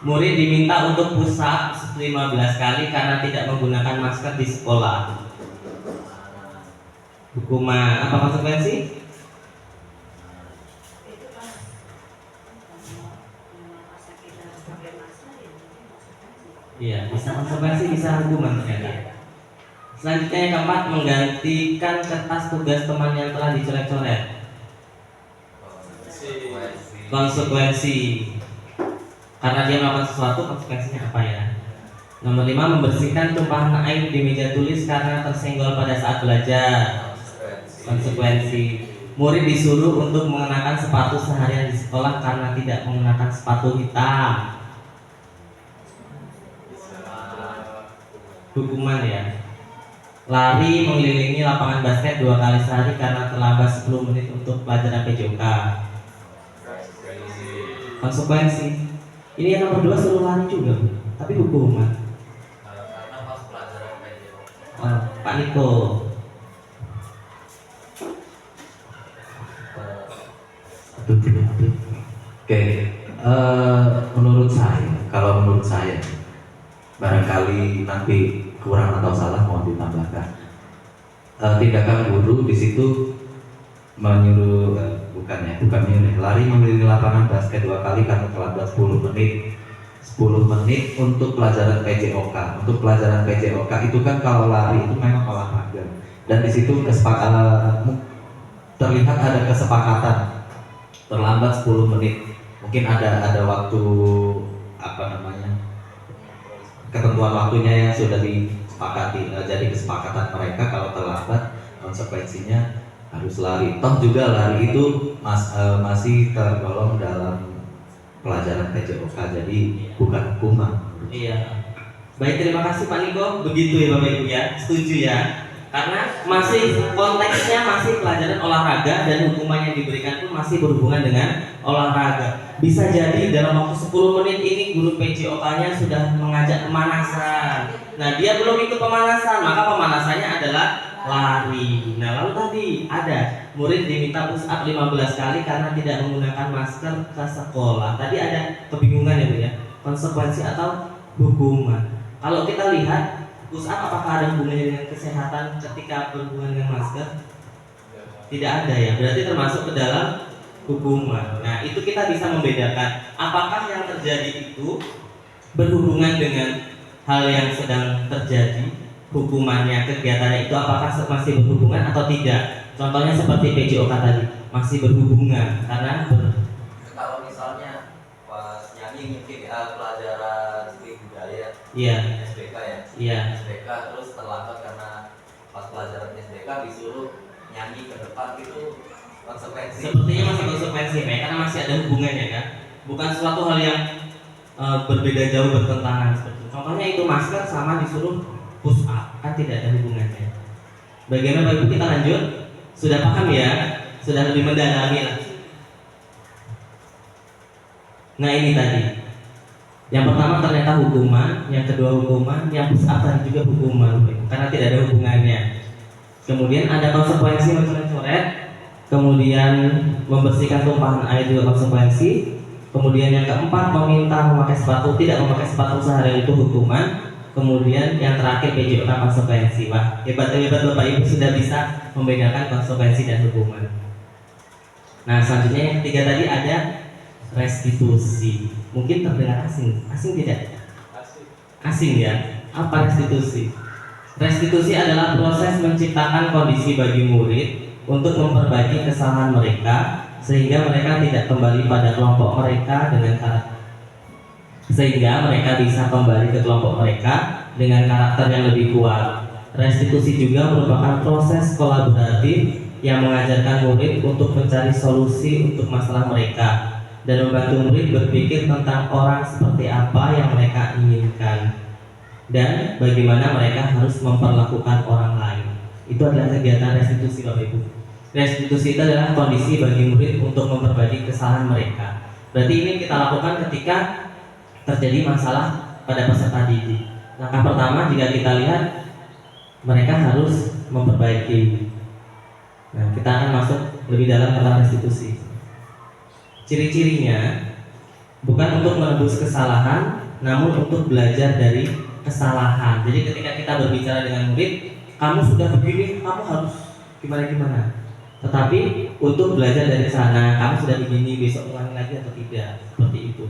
murid diminta untuk push up 15 kali karena tidak menggunakan masker di sekolah. Hukuman apa konsekuensi? Iya, bisa konsekuensi, bisa hukuman ternyata. Selanjutnya yang keempat, menggantikan kertas tugas teman yang telah dicoret-coret. Konsekuensi. Karena dia melakukan sesuatu, konsekuensinya apa ya? Nomor 5, membersihkan tumpahan air di meja tulis karena tersenggol pada saat belajar. Konsekuensi. Murid disuruh untuk mengenakan sepatu seharian di sekolah karena tidak mengenakan sepatu hitam. Hukuman ya. Lari mengelilingi lapangan basket 2 kali sehari karena terlambat 10 menit untuk pelajaran PJOK. Konsekuensi. Ini yang nomor 2 suruh lari juga, Bu. Tapi hukuman. Karena pas pelajaran PJOK. Oh, Pak Niko. Oke, kalau menurut saya, barangkali nanti kurang atau salah mohon ditambahkan. Tindakan guru di situ menyuruh, bukan menyuruh, lari mengelilingi lapangan basket 2 kali karena terlambat 10 menit. 10 menit untuk pelajaran PJOK. Untuk pelajaran PJOK itu kan kalau lari itu memang olahraga. Dan di situ terlihat ada kesepakatan terlambat 10 menit. Mungkin ada waktu ketentuan waktunya yang sudah disepakati. Jadi kesepakatan mereka kalau terlambat konsekuensinya harus lari. Toh juga lari itu masih tergolong dalam pelajaran PJOK, jadi bukan hukuman. Iya. Baik, terima kasih Pak Niko. Begitu ya Bapak Ibu ya. Setuju ya. Karena masih konteksnya masih pelajaran olahraga dan hukuman yang diberikan pun masih berhubungan dengan olahraga. Bisa jadi dalam waktu 10 menit ini guru PJOK-nya sudah mengajak pemanasan. Nah, dia belum ikut pemanasan, maka pemanasannya adalah lari. Nah, lalu tadi ada murid diminta push up 15 kali karena tidak menggunakan masker ke sekolah. Tadi ada kebingungan ya Bu ya. Konsekuensi atau hukuman. Kalau kita lihat push up apakah ada hubungannya dengan kesehatan ketika berhubungan dengan masker? Tidak ada ya, berarti termasuk ke dalam hukuman. Nah, itu kita bisa membedakan apakah yang terjadi itu berhubungan dengan hal yang sedang terjadi, hukumannya, kegiatannya itu apakah masih berhubungan atau tidak. Contohnya seperti PJOK tadi, masih berhubungan karena Kalau misalnya pas nyanyi mungkin pelajaran seni budaya, iya, SBK ya, iya. SBK terus terlambat karena pas pelajaran SBK disuruh nyanyi ke depan, itu konsekuensi. Sepertinya masih konsekuensi ya, karena masih ada hubungannya kan, bukan suatu hal yang berbeda jauh bertentangan seperti itu. Contohnya itu masker sama disuruh push up, kan tidak ada hubungannya. Bagaimana Bapak Ibu, kita lanjut? Sudah paham ya? Sudah lebih mendalami lah. Nah ini tadi. Yang pertama ternyata hukuman, yang kedua hukuman, yang push up tadi juga hukuman, karena tidak ada hubungannya. Kemudian ada konsekuensi mencoret-coret, kemudian membersihkan tumpahan air juga konsekuensi. Kemudian yang keempat meminta memakai sepatu, tidak memakai sepatu sehari itu hukuman. Kemudian yang terakhir PJOK konsekuensi. Wah, hebat-hebat Bapak Ibu sudah bisa membedakan konsekuensi dan hukuman. Nah, selanjutnya yang ketiga tadi ada restitusi. Mungkin terdengar asing tidak? Asing ya. Apa restitusi? Restitusi adalah proses menciptakan kondisi bagi murid untuk memperbaiki kesalahan mereka sehingga mereka tidak kembali pada kelompok mereka mereka bisa kembali ke kelompok mereka dengan karakter yang lebih kuat. Restitusi juga merupakan proses kolaboratif yang mengajarkan murid untuk mencari solusi untuk masalah mereka dan membantu murid berpikir tentang orang seperti apa yang mereka inginkan dan bagaimana mereka harus memperlakukan orang lain. Itu adalah kegiatan restitusi Bapak Ibu. Restitusi itu adalah kondisi bagi murid untuk memperbaiki kesalahan mereka. Berarti ini kita lakukan ketika terjadi masalah pada peserta didik. Langkah pertama jika kita lihat mereka harus memperbaiki. Nah, kita akan masuk lebih dalam tentang restitusi. Ciri-cirinya bukan untuk menebus kesalahan, namun untuk belajar dari kesalahan. Jadi ketika kita berbicara dengan murid, kamu sudah begini, kamu harus gimana-gimana. Tetapi untuk belajar dari sana, kamu sudah begini, besok ulangi lagi atau tidak, seperti itu.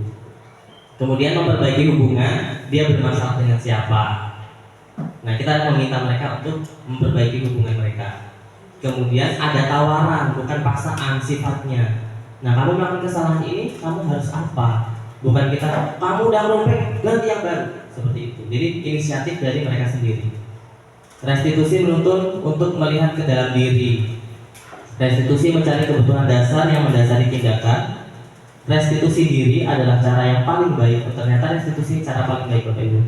Kemudian memperbaiki hubungan, dia bermasalah dengan siapa. Nah, kita meminta mereka untuk memperbaiki hubungan mereka. Kemudian ada tawaran, bukan paksaan sifatnya. Nah, kamu melakukan kesalahan ini, kamu harus apa? Bukan kita, kamu udah merobek, ganti yang baru. Seperti itu. Jadi inisiatif dari mereka sendiri. Restitusi menuntun untuk melihat ke dalam diri. Restitusi mencari kebutuhan dasar yang mendasari tindakan. Restitusi diri adalah cara yang paling baik. Ternyata restitusi cara paling baik, Bapak Ibu.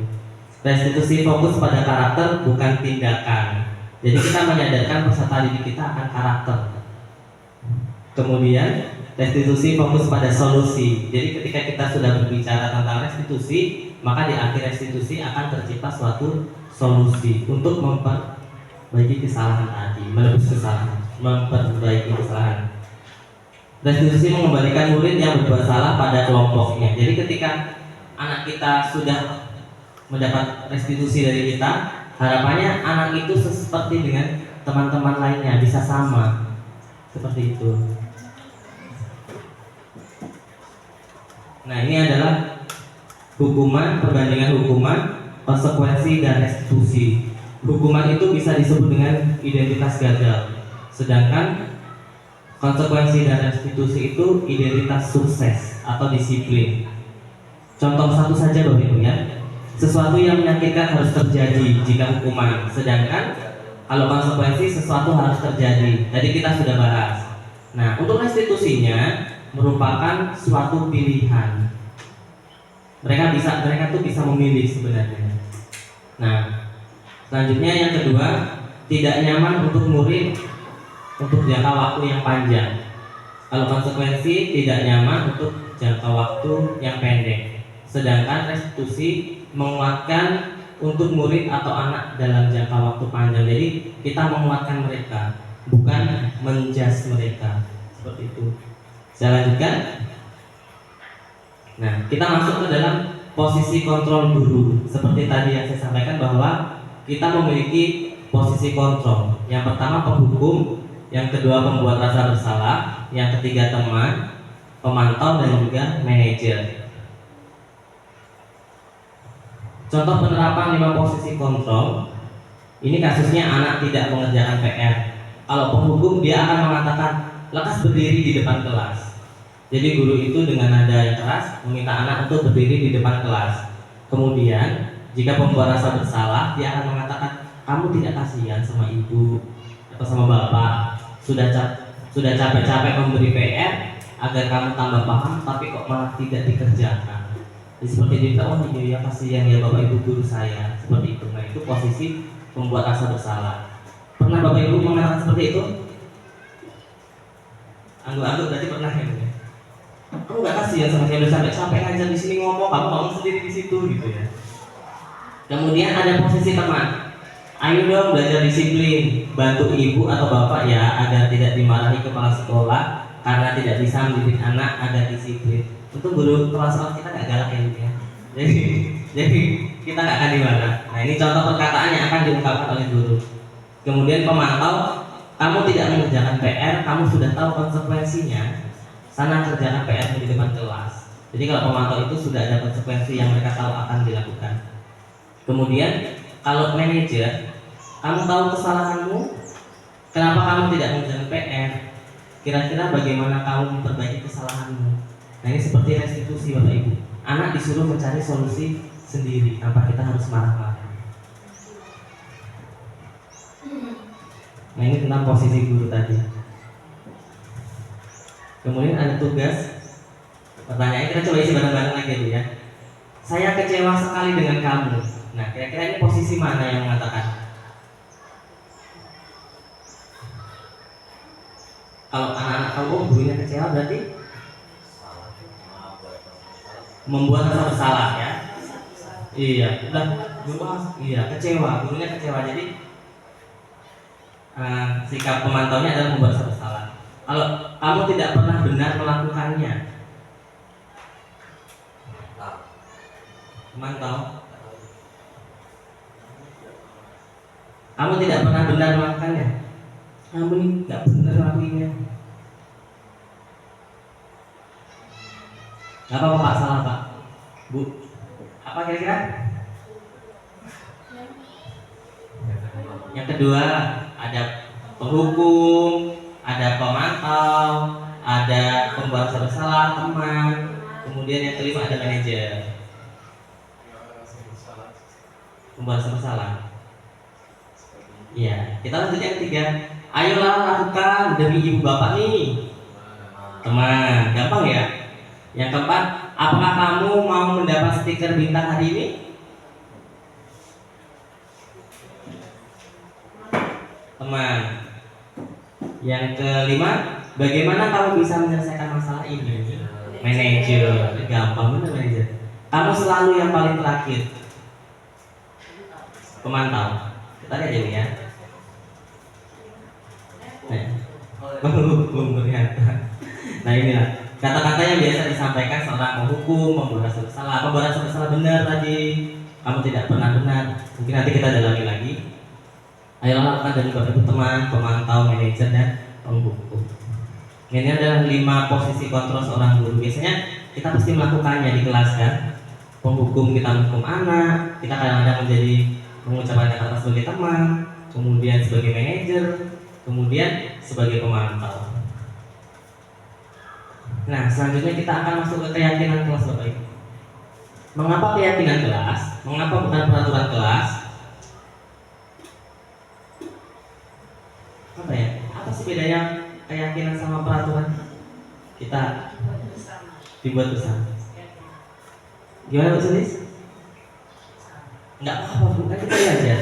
Restitusi fokus pada karakter, bukan tindakan. Jadi kita menyadarkan peserta didik kita akan karakter. Kemudian restitusi fokus pada solusi. Jadi ketika kita sudah berbicara tentang restitusi, maka di akhir restitusi akan tercipta suatu solusi untuk memperbaiki kesalahan tadi, menebus kesalahan, memperbaiki kesalahan. Restitusi mengembalikan murid yang berbuat salah pada kelompoknya. Jadi ketika anak kita sudah mendapat restitusi dari kita, harapannya anak itu seperti dengan teman-teman lainnya, bisa sama. Seperti itu. Nah, ini adalah hukuman, perbandingan hukuman, konsekuensi, dan restitusi. Hukuman itu bisa disebut dengan identitas gagal, sedangkan konsekuensi dan restitusi itu identitas sukses atau disiplin. Contoh satu saja, Bapak Ibu ya. Sesuatu yang menyakitkan harus terjadi jika hukuman, sedangkan kalau konsekuensi sesuatu harus terjadi. Tadi kita sudah bahas. Nah, untuk restitusinya merupakan suatu pilihan. Mereka tuh bisa memilih sebenarnya. Nah, selanjutnya yang kedua, tidak nyaman untuk murid untuk jangka waktu yang panjang. Kalau konsekuensi tidak nyaman untuk jangka waktu yang pendek. Sedangkan restitusi menguatkan untuk murid atau anak dalam jangka waktu panjang. Jadi kita menguatkan mereka, bukan menjas mereka. Seperti itu. Saya lanjutkan. Nah, kita masuk ke dalam posisi kontrol guru. Seperti tadi yang saya sampaikan bahwa kita memiliki posisi kontrol. Yang pertama penghukum, yang kedua pembuat rasa bersalah, yang ketiga teman, pemantau, dan juga manajer. Contoh penerapan 5 posisi kontrol. Ini kasusnya anak tidak mengerjakan PR. Kalau penghukum dia akan mengatakan lekas berdiri di depan kelas. Jadi guru itu dengan nada yang keras meminta anak untuk berdiri di depan kelas. Kemudian jika pembuat rasa bersalah, dia akan mengatakan kamu tidak kasihan sama ibu atau sama bapak. Sudah capek-capek memberi PR agar kamu tambah paham, tapi kok malah tidak dikerjakan. Jadi seperti itu, oh iya kasihan ya bapak ibu guru saya. Seperti itu. Nah, itu posisi pembuat rasa bersalah. Pernah bapak ibu mengatakan seperti itu? Anggap-anggap berarti pernah ya? Kamu gak kasihan sama saya, udah sampai capek ngajar di sini ngomong, kamu ngomong sendiri di situ gitu ya. Kemudian ada posisi teman. Ayo dong belajar disiplin, bantu ibu atau bapak ya agar tidak dimarahi kepala sekolah karena tidak bisa mendidik anak agar disiplin. Untuk guru kepala sekolah kita gak galak ya. Jadi kita gak akan dimarah. Nah, ini contoh perkataan yang akan diungkapkan oleh guru. Kemudian pemantau, kamu tidak mengerjakan PR, kamu sudah tahu konsekuensinya. Sana kerjakan PR di depan kelas. Jadi kalau pemantau itu sudah ada konsekuensi yang mereka tahu akan dilakukan. Kemudian kalau manajer, kamu tahu kesalahanmu, kenapa kamu tidak mengerjakan PR? Kira-kira bagaimana kamu memperbaiki kesalahanmu? Nah, ini seperti restitusi Bapak Ibu. Anak disuruh mencari solusi sendiri tanpa kita harus marah-marah. Nah, ini tentang posisi guru tadi. Kemudian ada tugas. Pertanyaan kita coba isi bareng-bareng lagi dulu ya. Saya kecewa sekali dengan kamu. Nah, kira-kira ini posisi mana yang mengatakan? Kalau anak-anak kamu gurunya kecewa berarti membuat rasa bersalah ya. Iya, udah guru iya kecewa, gurunya kecewa. Jadi sikap pemantaunya adalah membuat bersalah. Kalau kamu tidak pernah benar melakukannya, memantau, kamu tidak pernah benar melakukannya, kamu ini nggak benar melakukannya. Nggak apa-apa Pak, salah Pak, Bu. Apa kira-kira? Yang kedua ada penghukum, ada pemantau, ada pembuat bersalah, teman. Kemudian yang kelima ada manajer. Pembuat bersalah. Iya, kita lanjut yang ketiga. Ayolah lakukan demi ibu bapak nih. Teman, gampang ya. Yang keempat, apakah kamu mau mendapat stiker bintang hari ini? Teman. Yang kelima, bagaimana kamu bisa menyelesaikan masalah ini? Manajer, gampang bener manajer. Kamu selalu yang paling terakhir. Pemantau. Kita lihat ini ya. Nah inilah kata-kata yang biasa disampaikan seorang penghukum, pembuat bersalah. Pembuat bersalah benar tadi, kamu tidak pernah benar. Mungkin nanti kita dalami lagi. Ayolah lakukan dari beberapa teman, pemantau, manajer, dan penghukum. Ini adalah 5 posisi kontrol seorang guru. Biasanya kita pasti melakukannya di kelas kan. Penghukum kita menghukum anak, kita kadang-kadang menjadi mengucapkan kata-kata sebagai teman, kemudian sebagai manajer, kemudian sebagai pemantau. Nah, selanjutnya kita akan masuk ke keyakinan kelas Bapak Ibu. Mengapa keyakinan kelas? Mengapa bukan peraturan kelas? Apa ya? Apa sih bedanya keyakinan sama peraturan? Kita dibuat bersama. Gimana Bu Sulis? Enggak apa-apa, bukan kita aja.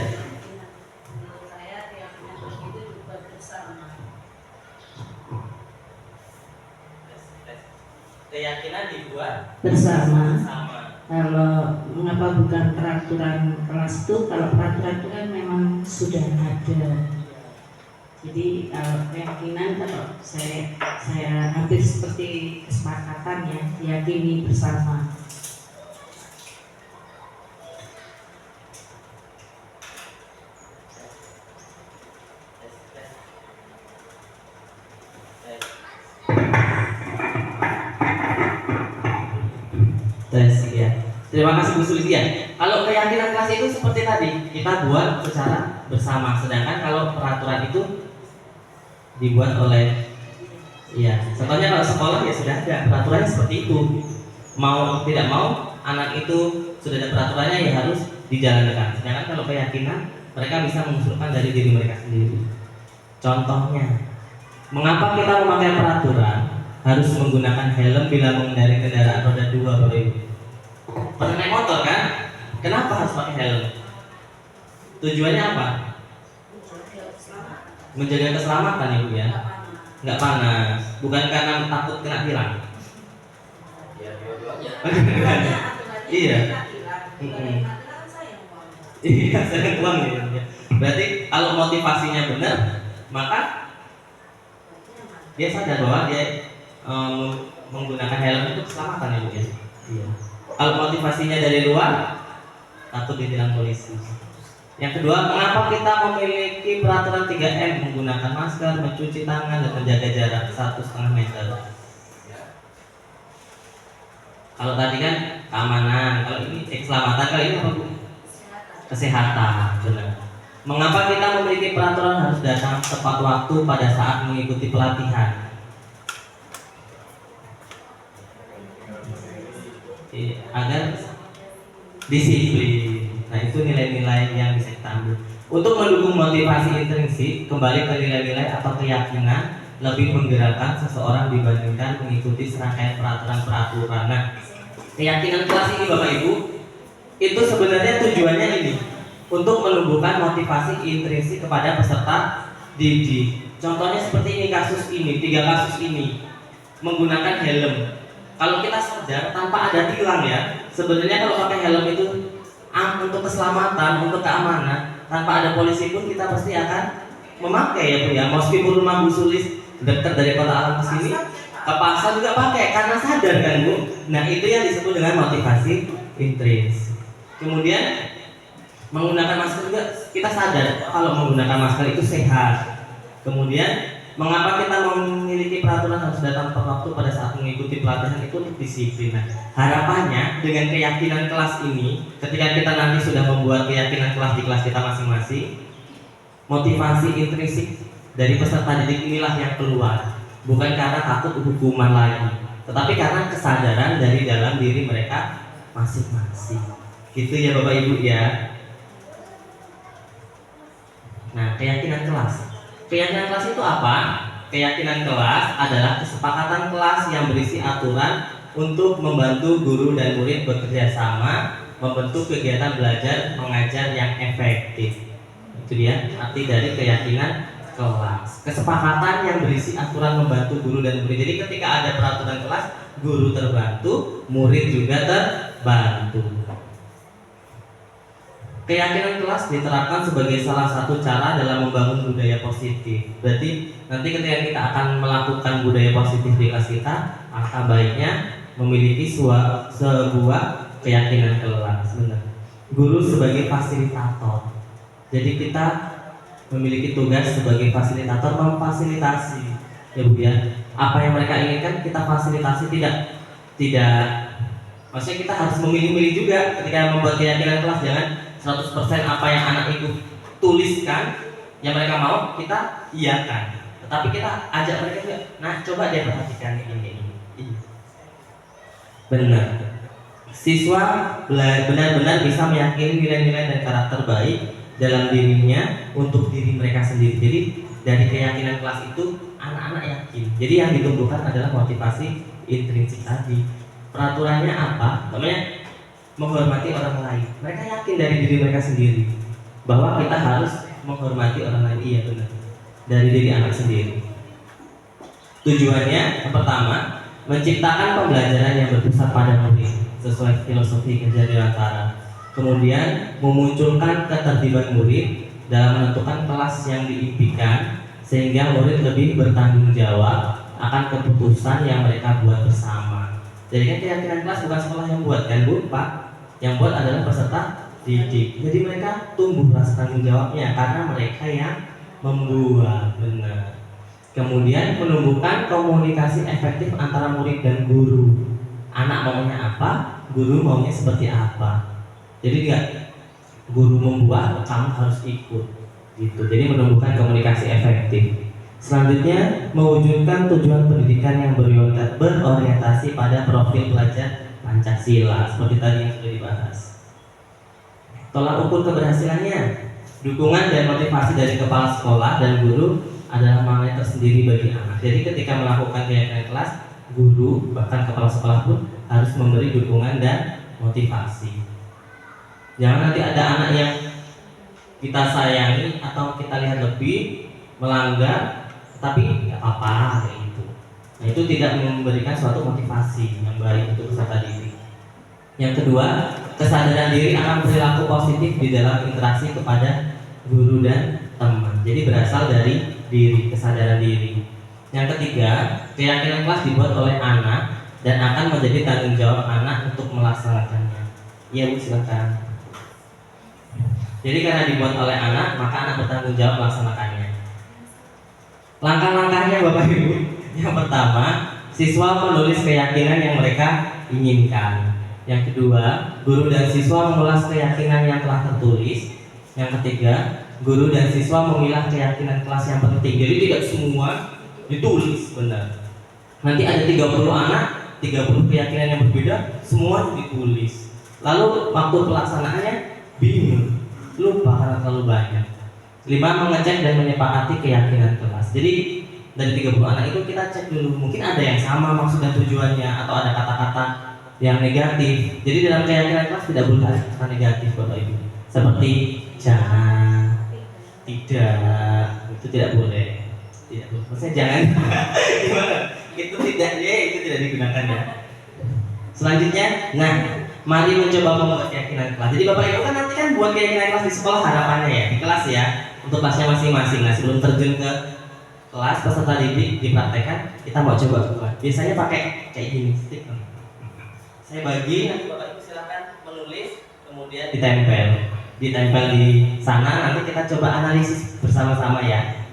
Keyakinan dibuat bersama. sama. Kalau mengapa bukan peraturan kelas itu? Kalau peraturan itu kan memang sudah ada. Jadi kalau keyakinan, kalau saya hampir seperti kesepakatan ya, diyakini bersama. Tes ya. Terima kasih Bu Sulistya. Kalau keyakinan kelas itu seperti tadi, kita buat secara bersama. Sedangkan kalau peraturan itu dibuat oleh, ya. Contohnya kalau sekolah ya sudah ada peraturannya seperti itu. Mau tidak mau, anak itu sudah ada peraturannya ya harus dijalankan. Sedangkan kalau keyakinan, mereka bisa mengusulkan dari diri mereka sendiri. Contohnya, mengapa kita memakai peraturan harus menggunakan helm bila mengendarai kendaraan roda 2 Bapak Ibu? Pernah naik motor kan? Kenapa harus pakai helm? Tujuannya apa? Menjaga keselamatan Ibu ya. Nggak panas, bukan karena takut kena tilang. Iya. Iya, saya uang ya. Berarti kalau motivasinya benar, maka dia sadar bahwa dia menggunakan helm itu keselamatan ya Bu ya. Iya. Kalau motivasinya dari luar, takut ditilang polisi. Yang kedua, mengapa kita memiliki peraturan 3M, menggunakan masker, mencuci tangan, dan menjaga jarak 1,5 meter. Kalau tadi kan keamanan, kalau ini keselamatan, kalau ini apa Bu? Kesehatan, benar. Mengapa kita memiliki peraturan harus datang tepat waktu pada saat mengikuti pelatihan? Agar disiplin. Nah itu nilai-nilai yang bisa kita ambil. Untuk mendukung motivasi intrinsik, kembali ke nilai-nilai atau keyakinan lebih menggerakkan seseorang dibandingkan mengikuti serangkaian peraturan-peraturan. Nah, keyakinan kelas ini Bapak Ibu, itu sebenarnya tujuannya ini untuk menumbuhkan motivasi intrinsik kepada peserta didik. Contohnya seperti ini, kasus ini, 3 kasus ini menggunakan helm. Kalau kita sadar tanpa ada tilang ya, sebenarnya kalau pakai helm itu untuk keselamatan, untuk keamanan, tanpa ada polisi pun kita pasti akan memakai ya Bu ya, meskipun rumah Bu Sulis dekat dari kota alam ke sini, ke pasar juga pakai karena sadar kan Bu. Nah itu yang disebut dengan motivasi intrinsik. Kemudian menggunakan masker juga kita sadar kalau menggunakan masker itu sehat. Kemudian mengapa kita memiliki peraturan harus datang tepat waktu pada saat mengikuti pelatihan itu untuk disiplin. Nah, harapannya dengan keyakinan kelas ini, ketika kita nanti sudah membuat keyakinan kelas di kelas kita masing-masing, motivasi intrinsik dari peserta didik inilah yang keluar, bukan karena takut hukuman lagi, tetapi karena kesadaran dari dalam diri mereka masing-masing. Gitu ya Bapak Ibu ya. Nah, keyakinan kelas. Keyakinan kelas itu apa? Keyakinan kelas adalah kesepakatan kelas yang berisi aturan untuk membantu guru dan murid bekerja sama, membentuk kegiatan belajar mengajar yang efektif. Itu dia arti dari keyakinan kelas. Kesepakatan yang berisi aturan membantu guru dan murid. Jadi ketika ada peraturan kelas, guru terbantu, murid juga terbantu. Keyakinan kelas diterapkan sebagai salah satu cara dalam membangun budaya positif. Berarti nanti ketika kita akan melakukan budaya positif di kelas kita, alangkah baiknya memiliki sebuah keyakinan kelas. Benar. Guru sebagai fasilitator. Jadi kita memiliki tugas sebagai fasilitator, memfasilitasi ya Bu ya. Apa yang mereka inginkan kita fasilitasi, tidak maksudnya kita harus memilih-milih juga ketika membuat keyakinan kelas. Jangan 100% apa yang anak itu tuliskan yang mereka mau kita iyakan, tetapi kita ajak mereka juga, nah coba dia perhatikan ini. Benar, siswa benar-benar bisa meyakini nilai-nilai dan karakter baik dalam dirinya untuk diri mereka sendiri. Jadi dari keyakinan kelas itu anak-anak yakin. Jadi yang ditumbuhkan adalah motivasi intrinsik tadi. Peraturannya apa? Namanya menghormati orang lain. Mereka yakin dari diri mereka sendiri bahwa kita harus menghormati orang lain. Iya benar. Dari diri anak sendiri. Tujuannya yang pertama, menciptakan pembelajaran yang berpusat pada murid sesuai filosofi kerja Dewantara. Kemudian memunculkan ketertiban murid dalam menentukan kelas yang diimpikan sehingga murid lebih bertanggung jawab akan keputusan yang mereka buat bersama. Jadi kan keyakinan kelas bukan sekolah yang buat kan Bu, Pak? Yang buat adalah peserta didik. Jadi mereka tumbuh rasa tanggung jawabnya karena mereka yang membuat. Benar. Kemudian menumbuhkan komunikasi efektif antara murid dan guru. Anak maunya apa, guru maunya seperti apa. Jadi enggak guru membuat, kamu harus ikut. Gitu. Jadi menumbuhkan komunikasi efektif. Selanjutnya, mewujudkan tujuan pendidikan yang berorientasi pada profil pelajar Pancasila seperti tadi yang sudah dibahas. Tolak ukur keberhasilannya, dukungan dan motivasi dari kepala sekolah dan guru adalah magnet tersendiri bagi anak. Jadi ketika melakukan kegiatan kelas, guru bahkan kepala sekolah pun harus memberi dukungan dan motivasi. Jangan nanti ada anak yang kita sayangi atau kita lihat lebih melanggar, tapi nggak apa-apa kayak gitu. Nah itu tidak memberikan suatu motivasi yang baik untuk peserta didik. Yang kedua, kesadaran diri akan perilaku positif di dalam interaksi kepada guru dan teman. Jadi berasal dari diri, kesadaran diri. Yang ketiga, keyakinan kelas dibuat oleh anak dan akan menjadi tanggung jawab anak untuk melaksanakannya. Iya Bu, silakan. Jadi karena dibuat oleh anak, maka anak bertanggung jawab melaksanakannya. Langkah-langkahnya Bapak Ibu. Yang pertama, siswa menulis keyakinan yang mereka inginkan. Yang kedua, guru dan siswa mengulas keyakinan yang telah tertulis. Yang ketiga, guru dan siswa memilah keyakinan kelas yang penting. Jadi tidak semua ditulis, benar. Nanti ada 30 anak, 30 keyakinan yang berbeda, semua ditulis. Lalu waktu pelaksanaannya bingung, lupa karena terlalu banyak. 5. Mengecek dan menyepakati keyakinan kelas. Jadi dari 30 anak itu kita cek dulu, mungkin ada yang sama maksud dan tujuannya atau ada kata-kata yang negatif. Jadi dalam keyakinan kelas tidak boleh ada kata negatif Bapak Ibu. Seperti jangan, tidak, itu tidak boleh. Tidak boleh. Maksudnya jangan. Gimana? Itu tidak digunakan ya. Selanjutnya, nah, mari mencoba membuat keyakinan kelas. Jadi Bapak Ibu kan nanti kan buat keyakinan kelas di sekolah harapannya ya, di kelas ya. untuk kelasnya masing-masing. Nah, sebelum terjun ke kelas peserta didik dipraktekkan, kita mau coba buat. Biasanya pakai kayak gini, stick. Saya bagi, nanti Bapak Ibu silakan menulis, kemudian ditempel di sana. Nanti kita coba analisis bersama-sama ya.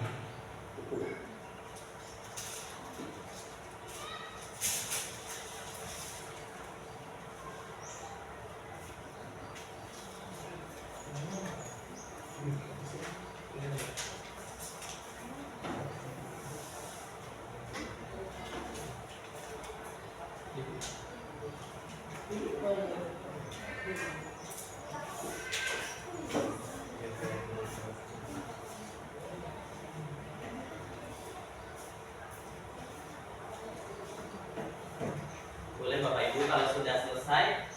Boleh Bapak Ibu kalau sudah selesai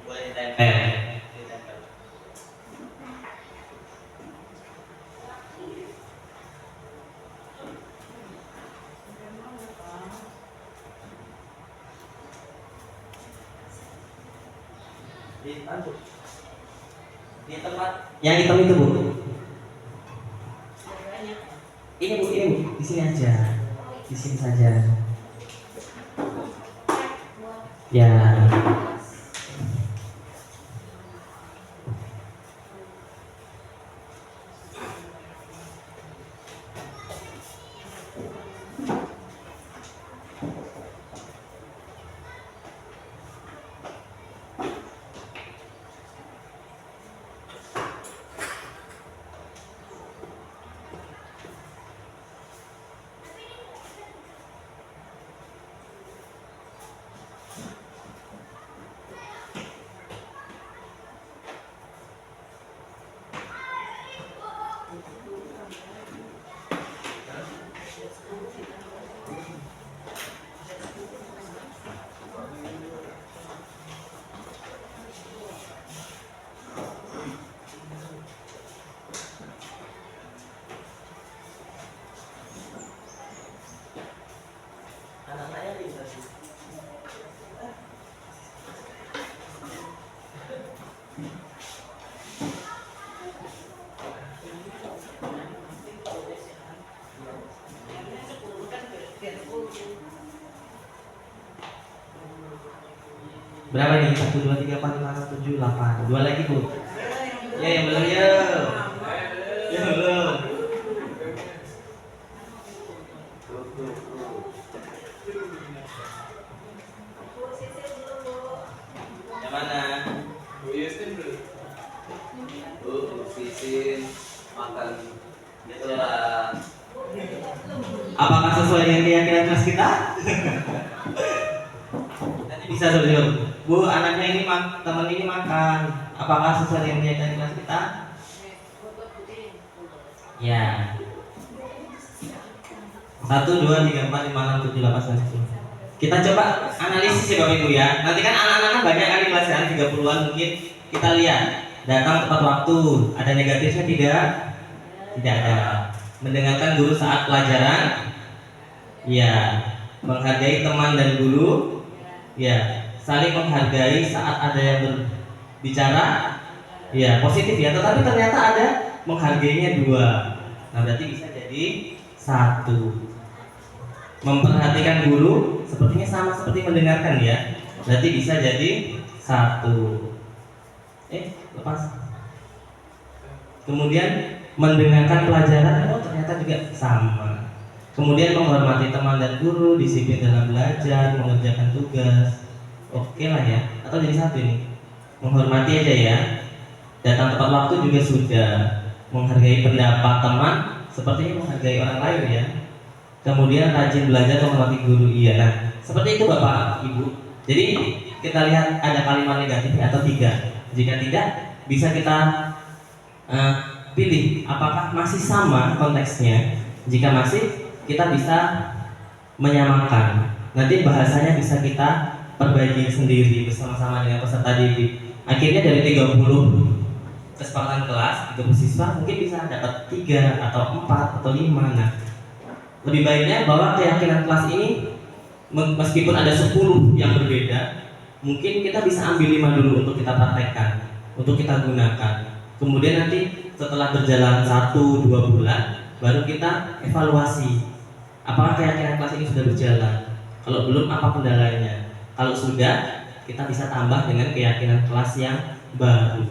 boleh ditempel. Di tempat yang hitam itu Bu. Ini Bu, di sini aja. Di sini saja. Ya. Berapa ini? 1, 2, 3, 4, 5, 6, 7, 8. Dua lagi Bu. Ya yang belum ya. Ya belum. Yang mana? Bu Yustin belum. Bu Sisin makan. Itulah. Apakah sesuai dengan keyakinan kelas kita? Nanti bisa saudara. Bu, anaknya ini teman ini makan. Apakah sesuai dengan keyakinan kelas kita? Ya. 1, 2, 3, 4, 5, 6, 7, 8, 9, 10. Kita coba analisis ya Bapak Ibu ya. Nanti kan anak-anak banyak kan di kelas kan 30-an mungkin. Kita lihat datang tepat waktu. Ada negatifnya tidak? Tidak ada. Mendengarkan guru saat pelajaran. Ya. Menghargai teman dan guru. Ya. Saling menghargai saat ada yang berbicara. Ya, positif ya. Tetapi ternyata ada menghargainya 2. Nah, berarti bisa jadi 1. Memperhatikan guru sepertinya sama seperti mendengarkan ya. Berarti bisa jadi 1. Lepas. Kemudian mendengarkan pelajaran, oh ternyata juga sama. Kemudian menghormati teman dan guru, disiplin dalam belajar, mengerjakan tugas. Oke lah ya. Atau jadi 1 ini. Menghormati aja ya. Datang tepat waktu juga sudah. Menghargai pendapat teman, sepertinya menghargai orang lain ya. Kemudian rajin belajar, menghormati guru. Iya. Nah, seperti itu Bapak Ibu. Jadi kita lihat ada kalimat negatif atau tidak. Jika tidak, bisa kita pilih apakah masih sama konteksnya. Jika masih, kita bisa menyamakan. Nanti bahasanya bisa kita perbaiki sendiri bersama-sama dengan peserta didik. Akhirnya dari 30 kesepakatan kelas, 30 siswa mungkin bisa dapat 3 atau 4 atau 5. Nah, lebih baiknya bahwa keyakinan kelas ini meskipun ada 10 yang berbeda, mungkin kita bisa ambil 5 dulu untuk kita praktekkan, untuk kita gunakan. Kemudian nanti setelah berjalan 1-2 bulan baru kita evaluasi apakah keyakinan kelas ini sudah berjalan. Kalau belum, apa kendalanya? Kalau sudah, kita bisa tambah dengan keyakinan kelas yang baru.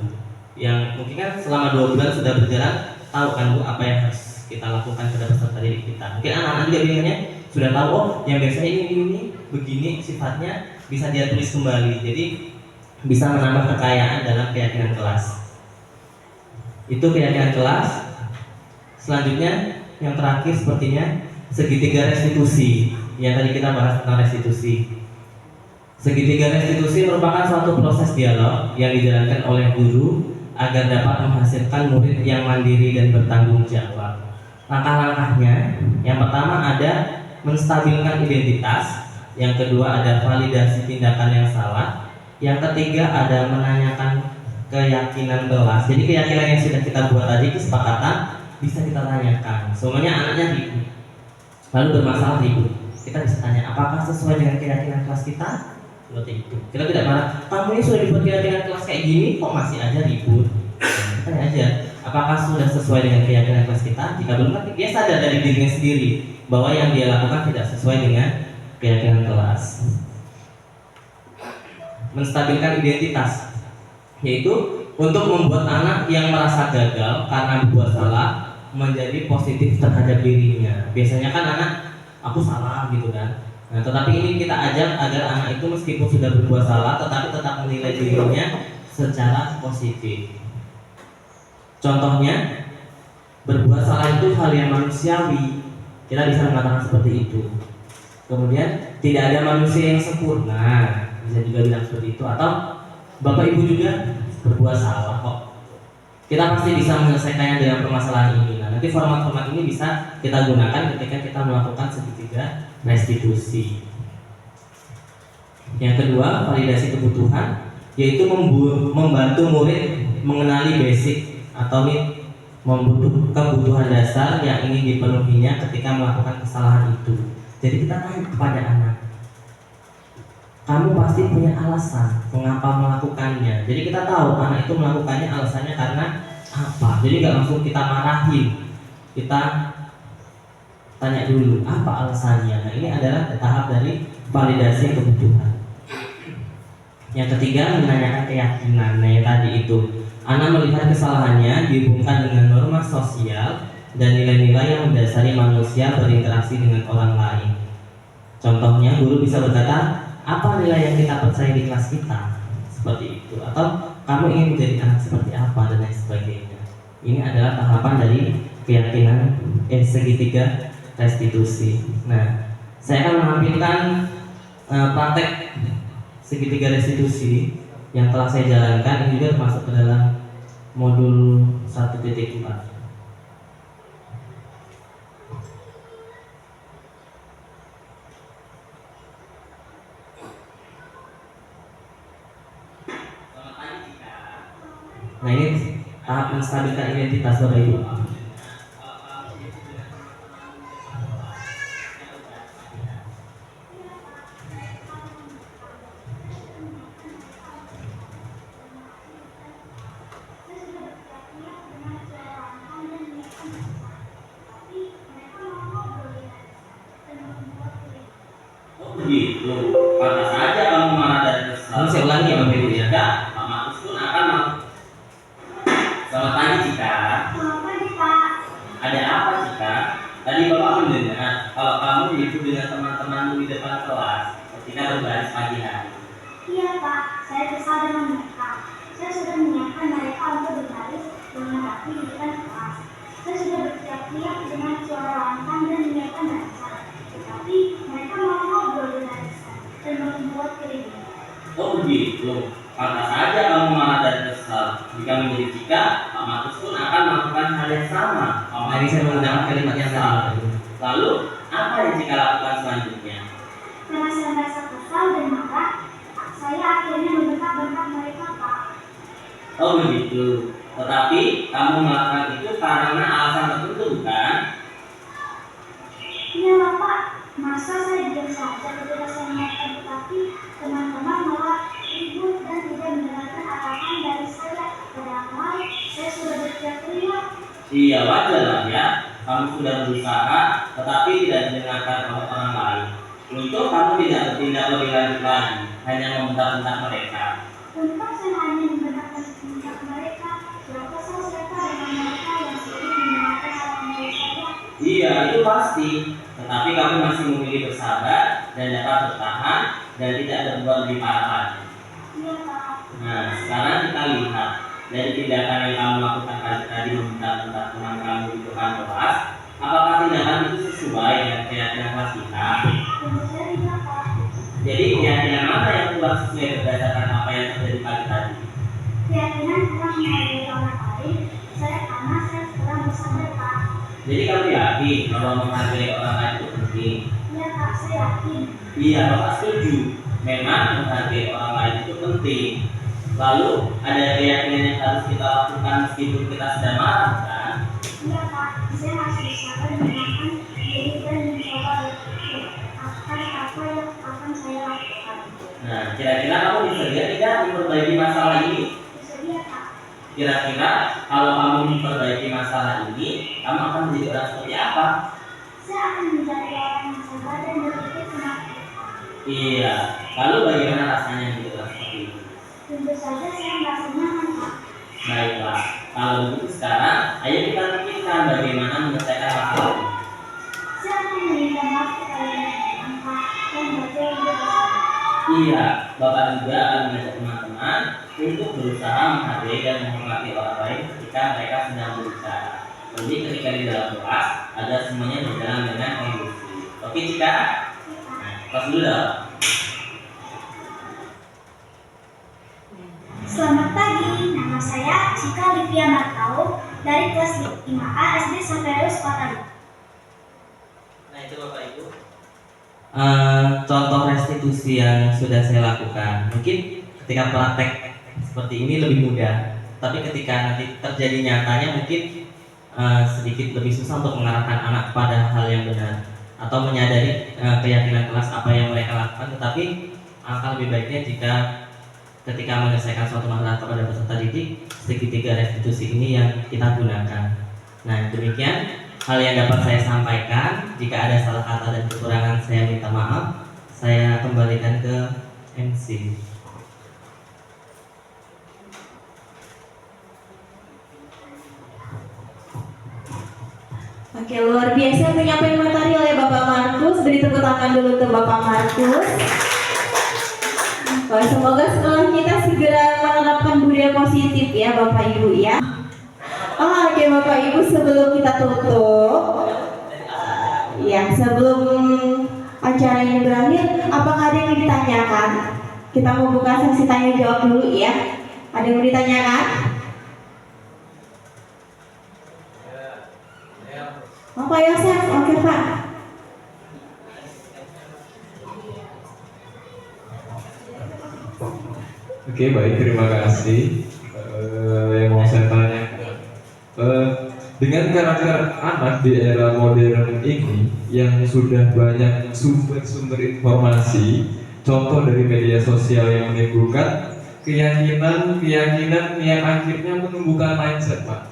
Yang mungkin kan selama 2 bulan sudah berjalan, tahu kan Bu apa yang harus kita lakukan pada peserta didik kita. Mungkin anak-anak juga bilangnya sudah tahu, oh yang biasanya ini begini sifatnya, bisa dia tulis kembali. Jadi bisa menambah kekayaan dalam keyakinan kelas. Itu keyakinan kelas. Selanjutnya yang terakhir sepertinya segitiga restitusi. Yang tadi kita bahas tentang restitusi. Segitiga restitusi merupakan suatu proses dialog yang dijalankan oleh guru agar dapat menghasilkan murid yang mandiri dan bertanggung jawab. Langkah-langkahnya, yang pertama ada menstabilkan identitas, yang kedua ada validasi tindakan yang salah, yang ketiga ada menanyakan keyakinan kelas. Jadi keyakinan yang sudah kita buat tadi, kesepakatan bisa kita tanyakan. Semuanya anaknya ribut, lalu bermasalah ribut. Kita bisa tanya, apakah sesuai dengan keyakinan kelas kita? Seperti itu. Kita tidak marah, kamu ini sudah dibuat keyakinan kelas kayak gini, kok masih aja ribut? Tanya aja, apakah sudah sesuai dengan keyakinan kelas kita? Jika belum, dia sadar dari dirinya sendiri bahwa yang dia lakukan tidak sesuai dengan keyakinan kelas. Menstabilkan identitas, yaitu untuk membuat anak yang merasa gagal karena berbuat salah menjadi positif terhadap dirinya. Biasanya kan anak, aku salah gitu kan. Nah, tetapi ini kita ajak agar anak itu meskipun sudah berbuat salah, tetapi tetap menilai dirinya secara positif. Contohnya, berbuat salah itu hal yang manusiawi. Kita bisa mengatakan seperti itu. Kemudian, tidak ada manusia yang sempurna. Bisa juga bilang seperti itu. Atau, Bapak Ibu juga berbuat salah kok. Kita pasti bisa menyelesaikannya dengan permasalahan ini. Nah, nanti format-format ini bisa kita gunakan ketika kita melakukan segitiga restitusi. Yang kedua, validasi kebutuhan, yaitu membantu murid mengenali basic atau kebutuhan dasar yang ingin dipenuhinya ketika melakukan kesalahan itu. Jadi kita tanya kepada anak, kamu pasti punya alasan mengapa melakukannya. Jadi kita tahu anak itu melakukannya alasannya karena apa. Jadi nggak langsung kita marahin, kita tanya dulu apa alasannya. Nah, ini adalah tahap dari validasi kebutuhan. Yang ketiga, menanyakan keyakinan. Nah, yang tadi itu, anak melihat kesalahannya dihubungkan dengan norma sosial dan nilai-nilai yang mendasari manusia berinteraksi dengan orang lain. Contohnya, guru bisa berkata, apa nilai yang kita percaya di kelas kita? Seperti itu. Atau kamu ingin menjadi anak seperti apa dan lain sebagainya. Ini adalah tahapan dari keyakinan segitiga restitusi. Nah, saya akan menampilkan praktek segitiga restitusi yang telah saya jalankan. Ini juga masuk ke dalam modul 1.4. Nah, ini tahap menstabilkan identitas Bapak Ibu. Begitu, pantas saja kamu marah dan kesal. Saya ulangi ya Bapak Ibu ya. Pak Markus pun akan Selamat pagi Cika. Selamat pagi Pak. Ada apa Cika? Tadi Bapak mendengar kalau kamu ribut dengan teman-temanmu di depan kelas ketika berbaris pagi hari. Iya Pak, saya kesal dengan mereka. Saya sudah menyiapkan mereka untuk berbaris dengan rapi di depan kelas. Saya sudah berteriak-teriak dengan suara lantang dan menyiapkan barisan. Tetapi mereka malah ngobrol di barisan dan membuat keributan. Oh begitu, pantas saja kamu marah dan kesal. Jika menjadi Cika, Pak Markus pun akan melakukan hal yang sama. Jadi saya menggunakan kalimat yang tadi. Lalu, apa yang Cika lakukan selanjutnya? Karena saya merasa kesal dan marah, saya akhirnya membentak-bentak mereka Pak. Oh begitu, tetapi kamu melakukan itu karena alasan tertentu bukan? Iya lah Pak, masa saya diam saja ketika saya melakukan, tetapi teman-teman malah ribut dan tidak mendengarkan apa-apa dari saya. Padahal saya sudah berteriak-teriak kamu sudah berusaha tetapi tidak didengarkan oleh orang lain. Untuk kamu tidak bertindak lebih lanjut lagi, hanya membentak-bentak mereka. Untuk saya hanya membentak mereka, berapa selesai dengan mereka yang sering mendengarkan alasan saya? Iya, itu pasti. Tetapi kamu masih memilih bersabar dan dapat bertahan dan tidak berbuat lebih parah lagi. Iya, Pak. Nah, sekarang kita lihat dari tindakan yang kamu lakukan tadi membentak-bentak teman kamu di depan kelas, apakah tindakan itu sesuai dengan keyakinan kelas kita? Tentu saja, Pak. Jadi keyakinan apa yang keluar sesuai berdasarkan apa yang terjadi pagi tadi? Keyakinan telah menghargai orang lain, karena saya sekarang bersabar, Pak. Jadi kamu yakin bahwa menghargai orang lain itu penting? Iya, Pak, saya yakin. Iya, Bapak setuju. Memang menghargai orang lain itu penting. Lalu ada keyakinan yang harus kita lakukan meskipun kita sedang marah, kan? Iya, Pak, saya harus bersabar menenangkan diri dan mencoba berpikir akan apa yang akan saya lakukan. Nah, kira-kira kamu bersedia tidak memperbaiki masalah ini? Bersedia, Pak. Kira-kira kalau kamu memperbaiki masalah ini, kamu akan menjadi orang seperti apa? Saya akan menjadi orang yang sabar dan berpikir tenang. Iya, lalu bagaimana rasanya menjadi orang seperti ini? Tentu saja saya merasa nyaman, Pak. Baiklah, kalau begitu sekarang, ayo kita pikirkan bagaimana menyelesaikan masalah ini. Saya akan meminta maaf kepada teman-teman, Pak, dan belajar lebih bersabar. Iya, Bapak juga akan mengajak teman-teman untuk berusaha menghargai dan menghormati orang lain ketika mereka sedang berbicara. Jadi ketika di dalam kelas, agar semuanya berjalan dengan kondusif. Oke, Cika? Nah, kelas dulu dong. Selamat pagi, nama saya Cika Livia Martau dari kelas 5A SD Saveus Patali. Nah, itu Bapak Ibu. Contoh restitusi yang sudah saya lakukan. Mungkin ketika praktek seperti ini lebih mudah, tapi ketika nanti terjadi nyatanya mungkin sedikit lebih susah untuk mengarahkan anak pada hal yang benar atau menyadari keyakinan kelas apa yang mereka lakukan. Tetapi alangkah lebih baiknya jika ketika menyelesaikan suatu masalah kepada peserta didik, segitiga restitusi ini yang kita gunakan. Nah, demikian hal yang dapat saya sampaikan. Jika ada salah kata dan kekurangan, saya minta maaf. Saya kembalikan ke MC. Oke, luar biasa penyampaian materi oleh Bapak Markus. Beri tepuk tangan dulu untuk Bapak Markus. Wah, semoga sekolah kita segera menerapkan budaya positif ya Bapak Ibu ya. Oke Bapak Ibu, sebelum kita tutup, ya sebelum acara ini berakhir, apakah ada yang ditanyakan? Kita mau buka sesi tanya jawab dulu ya. Ada yang mau ditanyakan? Oh, Pak Yosef, oke Pak. Oke, baik, terima kasih. Yang mau saya tanyakan, dengan karakter anak di era modern ini yang sudah banyak sumber-sumber informasi, contoh dari media sosial yang menimbulkan keyakinan yang akhirnya menumbuhkan mindset, Pak.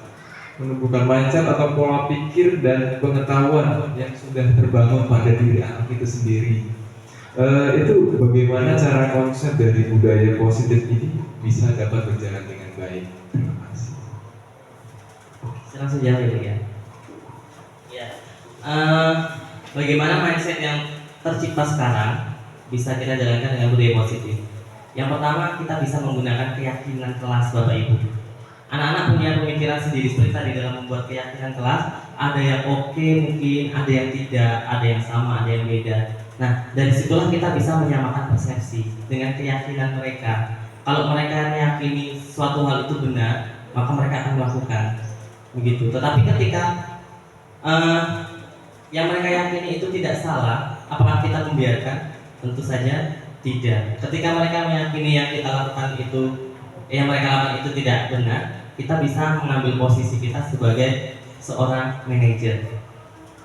Menumbuhkan mindset atau pola pikir dan pengetahuan yang sudah terbangun pada diri anak itu sendiri. Itu bagaimana cara konsep dari budaya positif ini bisa dapat berjalan dengan baik. Terima kasih. Langsung jawab ya. Ya. Bagaimana mindset yang tercipta sekarang bisa kita jalankan dengan budaya positif? Yang pertama, kita bisa menggunakan keyakinan kelas Bapak Ibu. Anak-anak punya pemikiran sendiri seperti tadi dalam membuat keyakinan kelas. Ada yang oke mungkin, ada yang tidak, ada yang sama, ada yang beda. Nah, dari situlah kita bisa menyamakan persepsi dengan keyakinan mereka. Kalau mereka meyakini suatu hal itu benar, maka mereka akan melakukan begitu. Tetapi ketika yang mereka yakini itu tidak salah, apakah kita membiarkan? Tentu saja tidak. Ketika mereka meyakini yang kita lakukan itu, yang mereka lakukan itu tidak benar, kita bisa mengambil posisi kita sebagai seorang manajer,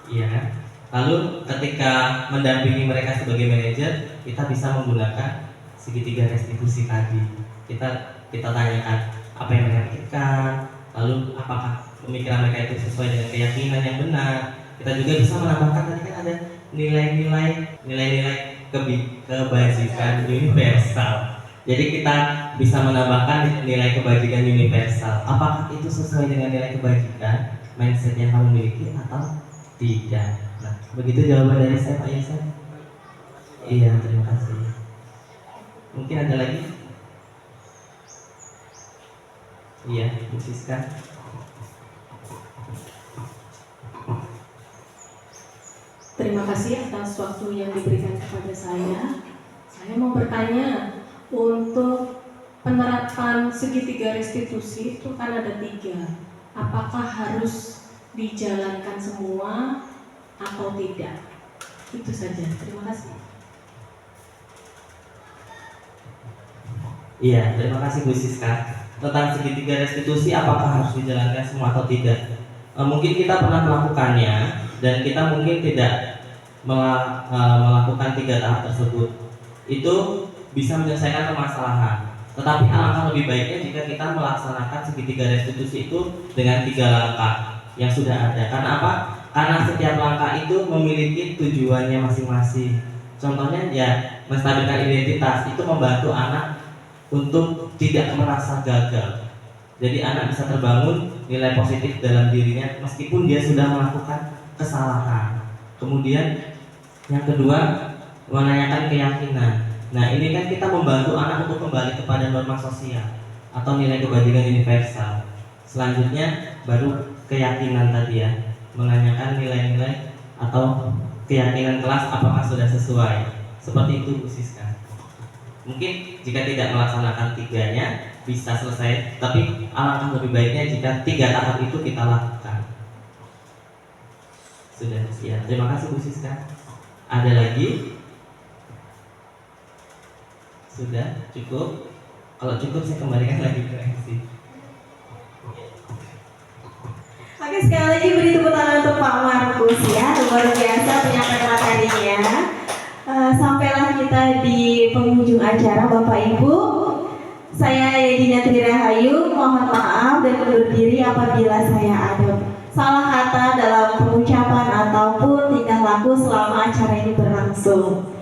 iya kan? Lalu ketika mendampingi mereka sebagai manajer, kita bisa menggunakan segitiga restitusi tadi. Kita tanyakan apa yang mereka pikirkan, lalu apakah pemikiran mereka itu sesuai dengan keyakinan yang benar. Kita juga bisa menambahkan tadi kan ada nilai-nilai kebajikan universal. Jadi kita bisa menambahkan nilai kebajikan universal. Apakah itu sesuai dengan nilai kebajikan mindset yang kamu miliki atau tidak? Nah, begitu jawaban dari saya, Pak Yesen. Iya, terima kasih. Mungkin ada lagi? Iya, Bu Siska. Terima kasih atas waktu yang diberikan kepada saya. Saya mau bertanya, untuk penerapan segitiga restitusi itu kan ada 3. Apakah harus dijalankan semua atau tidak? Itu saja. Terima kasih. Iya, terima kasih Bu Siska. Tentang segitiga restitusi, apakah harus dijalankan semua atau tidak? Mungkin kita pernah melakukannya dan kita mungkin tidak melakukan 3 tahap tersebut. Itu bisa menyelesaikan permasalahan. Tetapi alangkah lebih baiknya jika kita melaksanakan segitiga restitusi itu dengan 3 langkah yang sudah ada. Karena apa? Karena setiap langkah itu memiliki tujuannya masing-masing. Contohnya ya, menstabilkan identitas itu membantu anak untuk tidak merasa gagal. Jadi anak bisa terbangun nilai positif dalam dirinya meskipun dia sudah melakukan kesalahan. Kemudian yang kedua, menanyakan keyakinan. Nah, ini kan kita membantu anak untuk kembali kepada norma sosial atau nilai kebajikan universal. Selanjutnya baru keyakinan tadi ya, menanyakan nilai-nilai atau keyakinan kelas apakah sudah sesuai. Seperti itu Bu Siska. Mungkin jika tidak melaksanakan 3-nya bisa selesai, tapi alangkah lebih baiknya jika 3 tahap itu kita lakukan. Sudah ya, terima kasih Bu Siska. Ada lagi? Sudah cukup? Kalau cukup saya kembalikan lagi ke MC. Oke, sekali lagi beri tepuk tangan untuk Pak Markus ya, luar biasa penyampaian materinya. Sampailah kita di penghujung acara, Bapak Ibu. Saya Yedina Trirahayu, mohon maaf dan undur diri apabila saya ada salah kata dalam pengucapan ataupun tingkah laku selama acara ini berlangsung.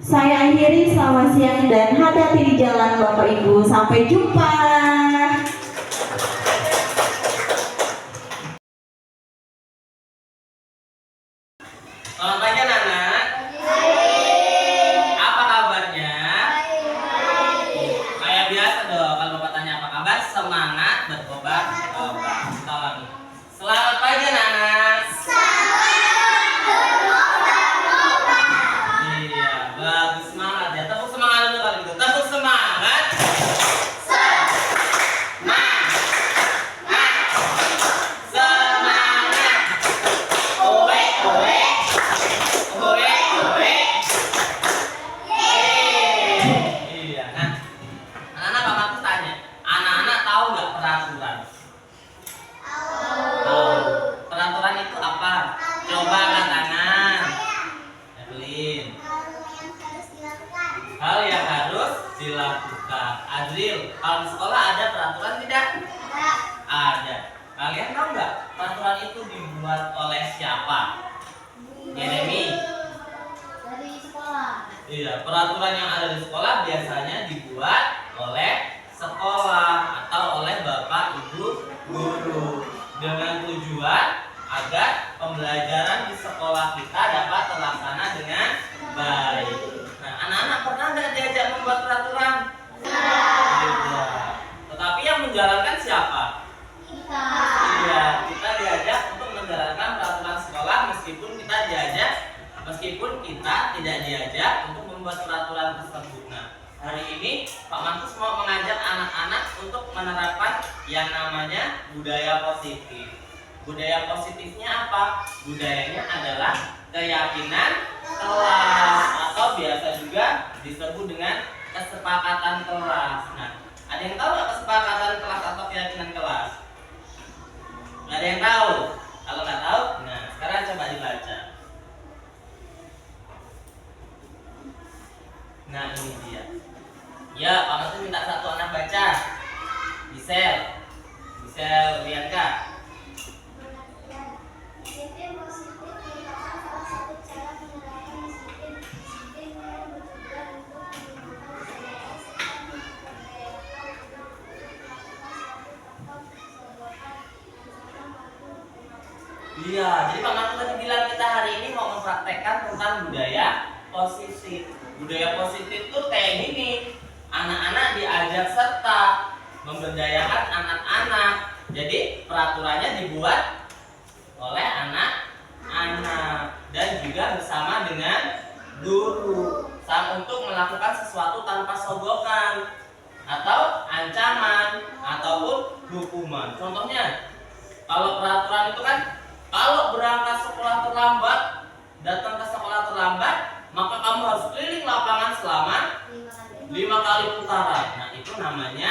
Saya akhiri, selamat siang dan hati-hati di jalan Bapak Ibu. Sampai jumpa. Selamat pagi anak-anak. Apa kabarnya? Kayak biasa dong, kalau Bapak tanya apa kabar, semangat berkobar. Kita lagi. Selamat pagi anak-anak. Iya, bagus semangat ya. Tepuk semangat dulu kalau gitu. Tepuk semangat. Semangat. Owe, owe. Owe, owe. Iya, nah. Anak-anak Pak Markus tanya, anak-anak tahu nggak peraturan? Tahu. Peraturan itu apa? Coba angkat tangan. Evelyn. Hal yang harus dilakukan. Adril, kalau di sekolah ada peraturan tidak? Ada. Kalian tahu nggak peraturan itu dibuat oleh siapa? Jeremy. Dari sekolah. Iya, peraturan yang ada di sekolah biasanya dibuat oleh sekolah atau oleh bapak ibu guru dengan tujuan agar pembelajaran di sekolah kita dapat terlaksana dengan baik. Nah, anak-anak pernah nggak diajak membuat peraturan? Tidak. Tetapi yang menjalankan siapa? Kita. Iya, kita diajak untuk menjalankan peraturan sekolah meskipun kita tidak diajak untuk membuat peraturan tersebut. Nah, hari ini Pak Markus mau mengajak anak-anak untuk menerapkan yang namanya budaya positif. Budaya positifnya apa? Budayanya adalah keyakinan kelas atau biasa juga disebut dengan kesepakatan kelas. Nah, ada yang tahu nggak kesepakatan kelas atau keyakinan kelas? Nggak ada yang tahu? Kalau nggak tahu, nah sekarang coba dibaca. Nah ini dia. Ya, Pak Markus minta satu anak baca. Gisel Selvianka. Disiplin positif merupakan salah satu cara menerapkan disiplin yang bertujuan untuk menimbulkan kesadaran serta memberdayakan untuk melakukan suatu perbuatan misalkan waktu. Iya, jadi Pak Markus tadi bilang kita hari ini mau mempraktekkan tentang budaya positif. Budaya positif tuh kayak gini. Anak-anak diajak serta memberdayakan anak-anak. Jadi peraturannya dibuat oleh anak-anak dan juga bersama dengan guru untuk melakukan sesuatu tanpa sogokan atau ancaman ataupun hukuman. Contohnya, kalau peraturan itu kan kalau berangkat sekolah terlambat, datang ke sekolah terlambat, maka kamu harus keliling lapangan selama 5 kali putaran. Nah, itu namanya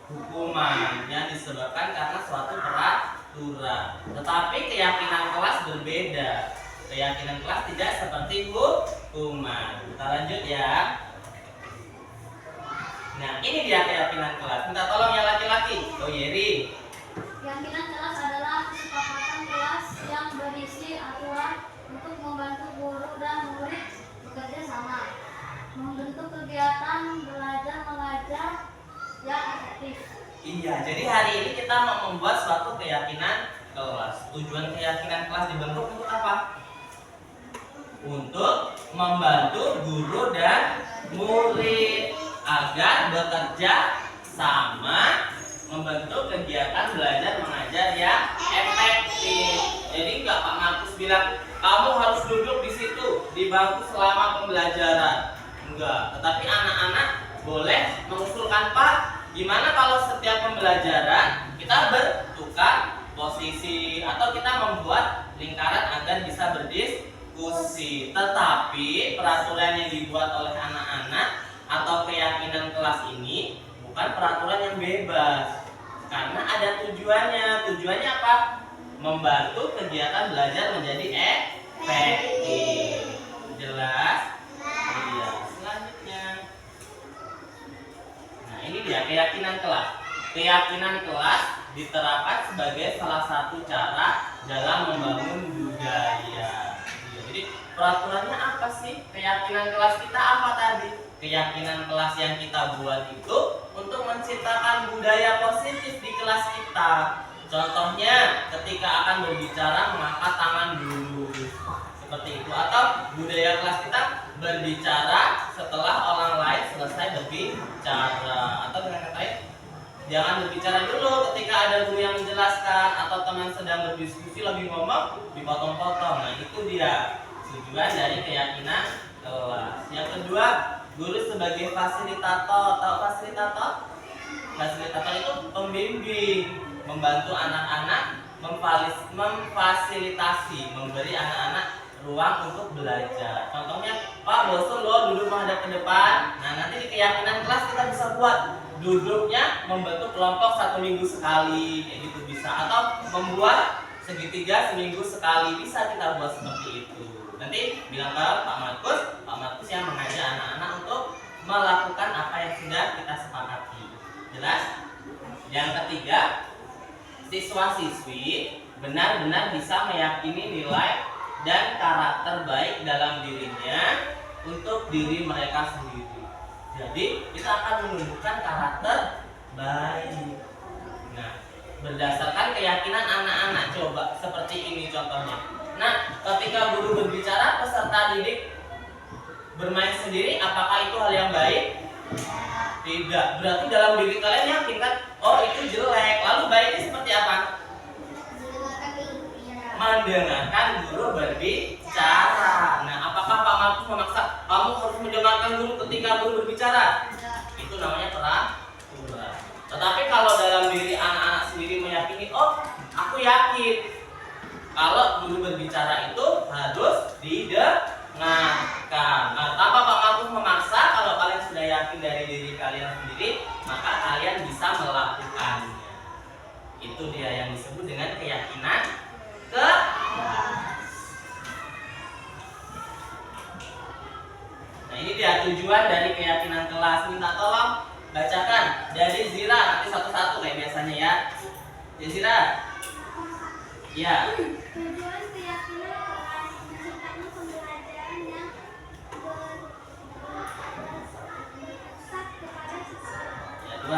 hukuman yang disebabkan karena suatu peraturan. Tetapi keyakinan kelas berbeda. Keyakinan kelas tidak seperti hukuman. Kita lanjut ya. Nah, ini dia keyakinan kelas. Minta tolong yang laki-laki. Oh, Yeri. Keyakinan kelas adalah kesepakatan kelas yang berisi aturan untuk membantu guru dan murid bekerja sama, membentuk kegiatan belajar mengajar yang efektif. Iya, jadi hari ini kita mau membuat suatu keyakinan kelas. Tujuan keyakinan kelas dibentuk untuk apa? Untuk membantu guru dan murid agar bekerja sama, membentuk kegiatan belajar mengajar yang efektif. Jadi enggak Pak Markus bilang kamu harus duduk di situ di bangku selama pembelajaran. Enggak, tetapi anak-anak boleh mengusulkan, Pak, gimana kalau setiap pembelajaran kita bertukar posisi atau kita membuat lingkaran agar bisa berdiskusi. Tetapi peraturan yang dibuat oleh anak-anak atau keyakinan kelas ini bukan peraturan yang bebas, karena ada tujuannya. Tujuannya apa? Membantu kegiatan belajar menjadi efektif. Jelas? Iya. Selanjutnya, nah ini dia keyakinan kelas. Keyakinan kelas diterapkan sebagai salah satu cara dalam membangun budaya. Jadi peraturannya apa sih? Keyakinan kelas kita apa tadi? Keyakinan kelas yang kita buat itu untuk menciptakan budaya positif di kelas kita. Contohnya, ketika akan berbicara mengangkat tangan dulu, seperti itu. Atau budaya kelas kita berbicara setelah orang lain selesai berbicara. Atau dengan kata lain, jangan berbicara dulu ketika ada guru yang menjelaskan atau teman sedang berdiskusi lagi ngomong dipotong-potong. Nah, itu dia tujuan dari keyakinan kelas. Yang kedua, guru sebagai fasilitator. Tahu fasilitator? Fasilitator itu pembimbing, membantu anak-anak, memfasilitasi, memberi anak-anak ruang untuk belajar. Contohnya, Pak, bosan lo duduk menghadap ke depan. Nah, nanti di keyakinan kelas kita bisa buat duduknya membentuk kelompok 1 minggu sekali, kayak gitu bisa. Atau membuat segitiga seminggu sekali, bisa kita buat seperti itu. Nanti bilang ke Pak Markus yang mengajak anak-anak untuk melakukan apa yang sudah kita sepakati. Jelas? Yang ketiga, siswa-siswi benar-benar bisa meyakini nilai dan karakter baik dalam dirinya untuk diri mereka sendiri. Jadi kita akan menunjukkan karakter baik. Nah, berdasarkan keyakinan anak-anak, coba seperti ini contohnya. Nah, ketika guru berbicara, peserta didik bermain sendiri, apakah itu hal yang baik? Tidak. Berarti dalam diri kalian yakin kan? Oh, itu jelek. Lalu baiknya seperti apa? Mendengarkan guru berbicara. Nah, apakah Pak Markus memaksa kamu harus mendengarkan guru ketika guru berbicara? Itu namanya peraturan. Tetapi kalau dalam diri anak-anak sendiri meyakini, oh, aku yakin kalau guru berbicara itu harus didengarkan. Nah, tanpa Pak Markus memaksa, kalau kalian sudah yakin dari diri kalian sendiri, maka kalian bisa melakukannya. Itu dia yang disebut dengan keyakinan kelas. Nah, ini dia tujuan dari keyakinan kelas. Minta tolong bacakan dari Zira, nanti satu-satu kayak biasanya ya. Jessica. Ya. Tujuan keyakinan kelas menciptakan pembelajaran yang berpusat kepada siswa. Ya, 2.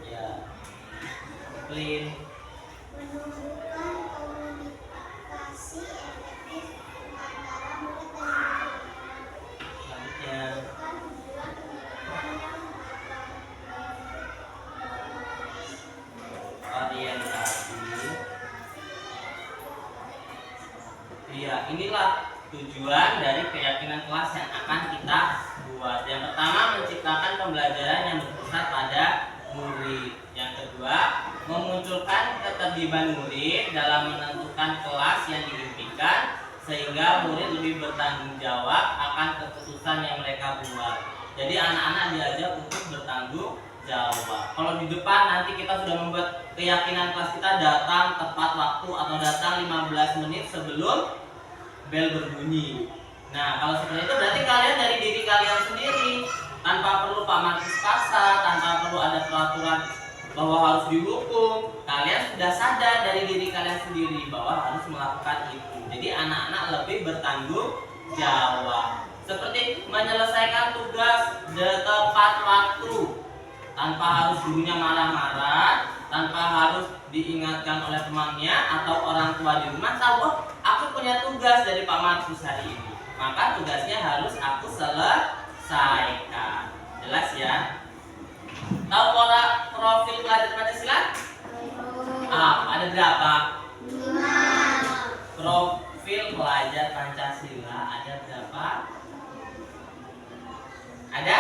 Ya. Clean. Menumbuhkan komunikasi efektif antara murid dan guru. Selanjutnya. Bukan tujuan pendidikan yang Orientasi. Iya, inilah tujuan dari keyakinan kelas yang akan kita buat. Yang pertama, menciptakan pembelajaran yang berpusat pada murid. Yang kedua, memunculkan keterlibatan murid dalam menentukan kelas yang diimpikan sehingga murid lebih bertanggung jawab akan keputusan yang mereka buat. Jadi anak-anak diajak untuk bertanggung jawab. Kalau di depan nanti kita sudah membuat keyakinan kelas kita datang tepat waktu atau datang 15 menit sebelum bel berbunyi. Nah, kalau seperti itu berarti kalian dari diri kalian sendiri tanpa perlu Pak Markus paksa, tanpa perlu ada peraturan bahwa harus dihukum. Kalian sudah sadar dari diri kalian sendiri bahwa harus melakukan itu. Jadi anak-anak lebih bertanggung jawab. Seperti menyelesaikan tugas tepat waktu, tanpa harus gurunya marah-marah, tanpa harus diingatkan oleh temannya atau orang tua di rumah tahu, oh, aku punya tugas dari Pak Markus hari ini, maka tugasnya harus aku selesaikan. Jelas ya? Tahu pola profil pelajar Pancasila? Ada berapa? 5. Profil pelajar Pancasila ada berapa? Ada?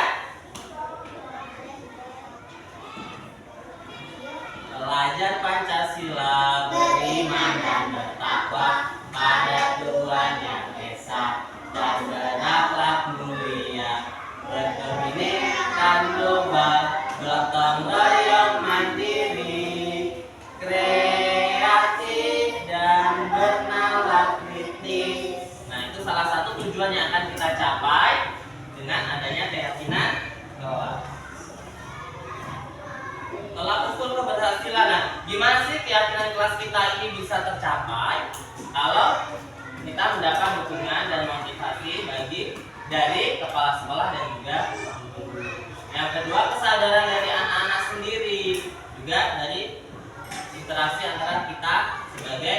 Pelajar Pancasila beriman dan bertakwa pada Tuhan Yang Esa dan berakhlak mulia, berkebinekaan global, gotong royong mandiri, kreatif dan bernalar kritis. Nah, itu salah satu tujuan yang akan kita capai dengan adanya keyakinan kelas. Tolak ukur keberhasilan. Nah, gimana sih keyakinan kelas kita ini bisa tercapai? Kalau kita mendapat dukungan dan motivasi dari kepala sekolah dan juga guru. Yang kedua, kesadaran dari anak-anak sendiri, juga dari interaksi antara kita sebagai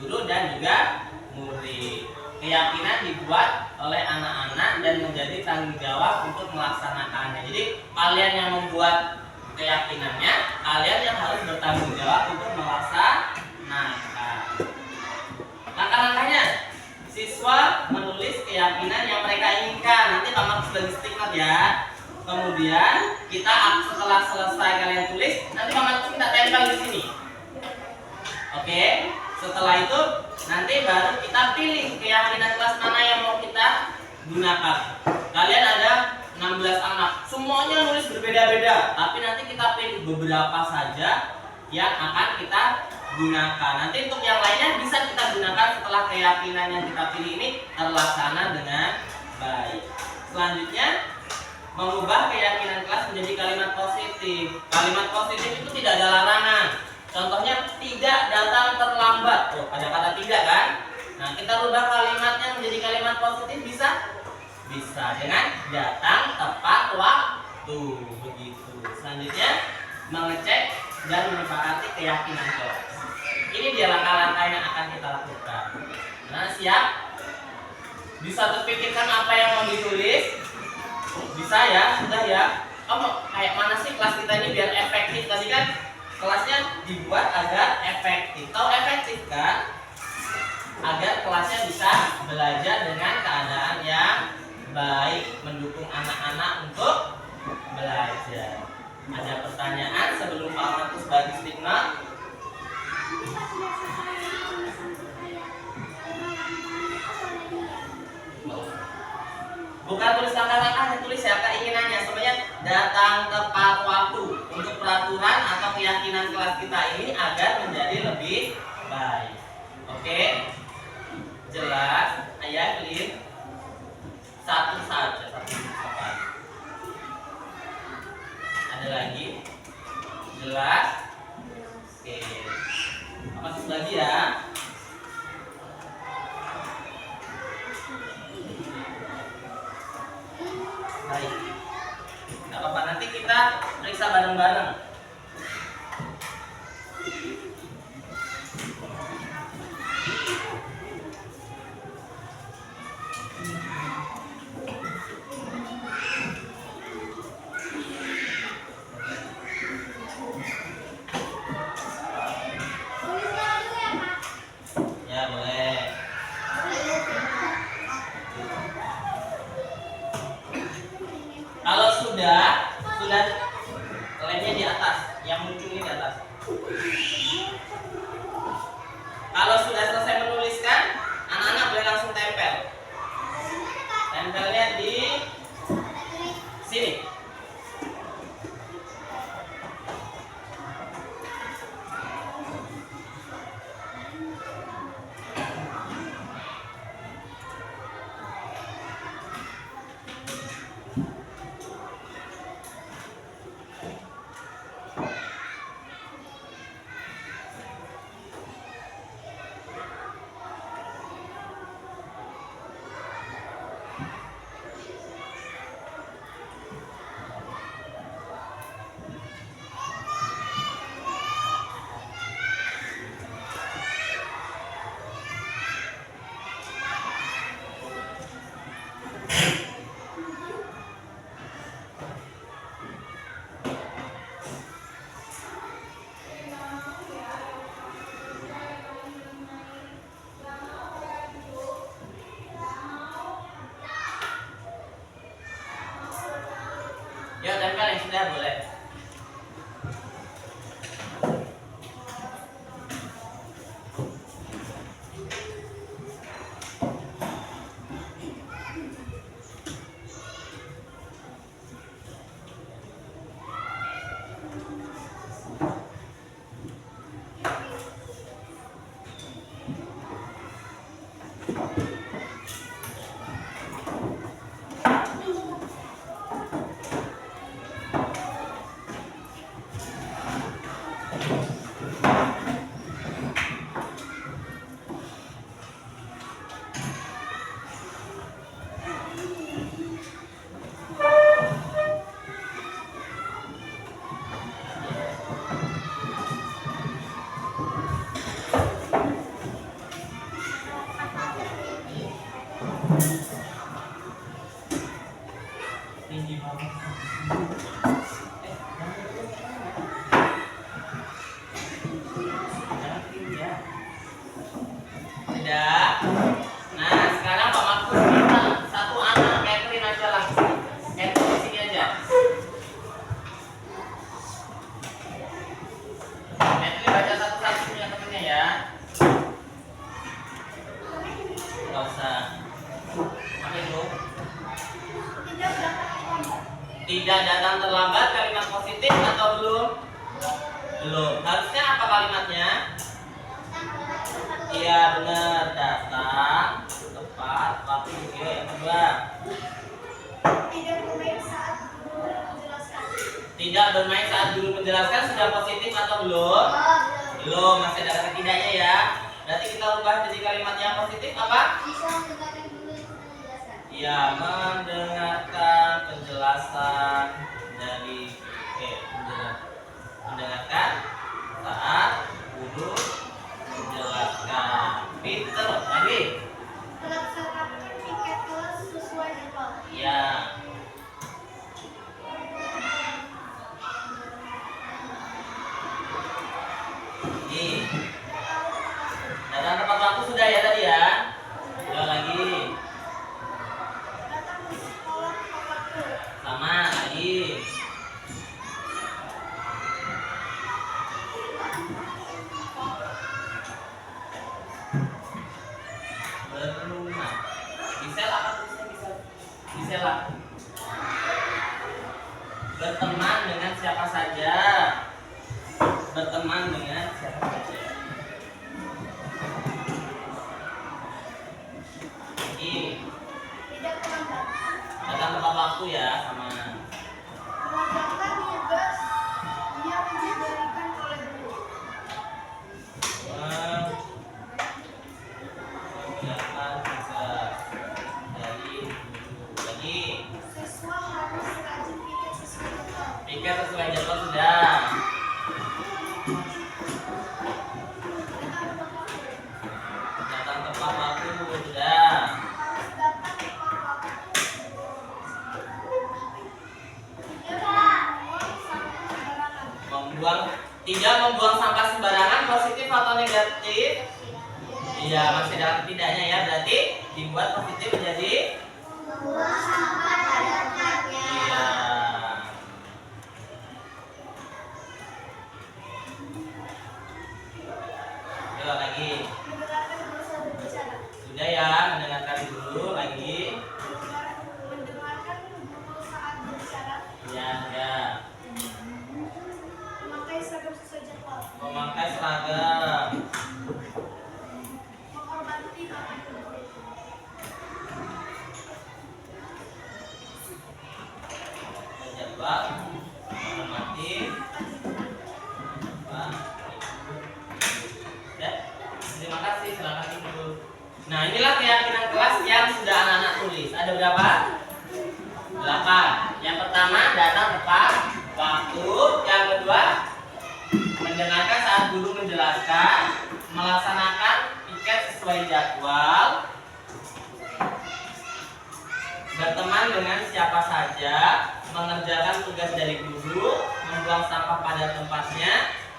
guru dan juga murid. Keyakinan dibuat oleh anak-anak dan menjadi tanggung jawab untuk melaksanakannya. Jadi kalian yang membuat keyakinannya, kalian yang harus bertanggung jawab untuk melaksanakan. Langkah-langkahnya, siswa menulis keyakinan yang mereka inginkan. Nanti Pak Markus bagi stiker ya. Kemudian kita setelah selesai kalian tulis, nanti Pak Markus minta tempel di sini. Oke, setelah itu nanti baru kita pilih keyakinan kelas mana yang mau kita gunakan. Kalian ada 16 anak, semuanya nulis berbeda-beda, tapi nanti kita pilih beberapa saja yang akan kita gunakan. Nanti untuk yang lainnya bisa kita gunakan setelah keyakinan yang kita pilih ini terlaksana dengan baik. Selanjutnya, mengubah keyakinan kelas menjadi kalimat positif. Kalimat positif itu tidak ada larangan. Contohnya, tidak datang terlambat. Oh, ada kata tidak kan? Nah, kita rubah kalimatnya menjadi kalimat positif bisa? Bisa dengan datang tepat waktu. Begitu. Selanjutnya, mengecek dan menyepakati keyakinan kelas. Ini dia langkah-langkah yang akan kita lakukan. Nah, siap? Bisa terpikirkan apa yang mau ditulis? Bisa ya? Sudah ya? Oh, kayak mana sih kelas kita ini biar efektif? Tadi kan kelasnya dibuat agar efektif. Tahu efektif kan? Agar kelasnya bisa belajar dengan keadaan yang baik, mendukung anak-anak untuk belajar. Ada pertanyaan sebelum Pak Markus bagi stigma? Bukan tulis langkah-langkahnya, tulis ya keinginannya. Sebenarnya datang tepat waktu untuk peraturan atau keyakinan kelas kita ini agar menjadi lebih baik. Oke. Jelas? Ayah clear? Satu saja, satu soal. Ada lagi? Jelas? Oke. Masuk lagi ya. Baik. Gak apa-apa, nanti kita periksa bareng-bareng. Ya boleh. Kalau sudah lemnya di atas, yang muncul ini di atas. Kalau sudah selesai menuliskan, anak-anak boleh langsung tempel. Tempelnya di sini. Yuk tempel yang sudah boleh. Tinggi banget. Tidak. Nah, sekarang Pak Markus minta satu anak Catherine aja langsung. Catherine di sini aja. Catherine baca satu-satu punya temennya ya. Gak usah. Apa itu? Tidak datang terlambat, kalimat positif atau belum? Belum. Harusnya apa kalimatnya? Iya benar, datang tepat waktu. Yang kedua, tidak bermain saat guru menjelaskan. Sudah positif atau belum? Belum, masih ada kata tidaknya ya. Berarti kita ubah jadi kalimatnya positif apa? Iya, mendengarkan penjelasan dari mendengarkan saat guru menjelaskan. Pinter lagi. Melaksanakan tiket kelas sesuai jadwal. Ya. Ini. Datang tepat waktu sudah ya tadi ya. Dua lagi. Datang ke sekolah tepat waktu. Sama lagi. Berrumah. Bisa apa tulisnya bisa lah. Berteman dengan siapa saja. Berteman dengan siapa saja. Datang tepat waktu, sudah. Tidak membuang sampah sembarangan, positif atau negatif? Iya, masih dalam tidaknya ya, berarti dibuat positif menjadi membuang sampah pada tempatnya. Iya. Coba lagi. Sudah ya, mendengarkan dulu lagi. Mendengarkan guru saat berbicara. Ya, ya. Memakai seragam sesuai jadwal. Memakai seragam. Menghormati bapak ibu. Jadwal. Menghormati. Pak. Ya. Terima kasih, silakan ibu. Nah, inilah keyakinan kelas yang sudah anak-anak tulis. Ada berapa? 8. Yang pertama, datang tepat waktu. Yang kedua, mendengarkan saat guru menjelaskan, melaksanakan piket sesuai jadwal, berteman dengan siapa saja, mengerjakan tugas dari guru, membuang sampah pada tempatnya,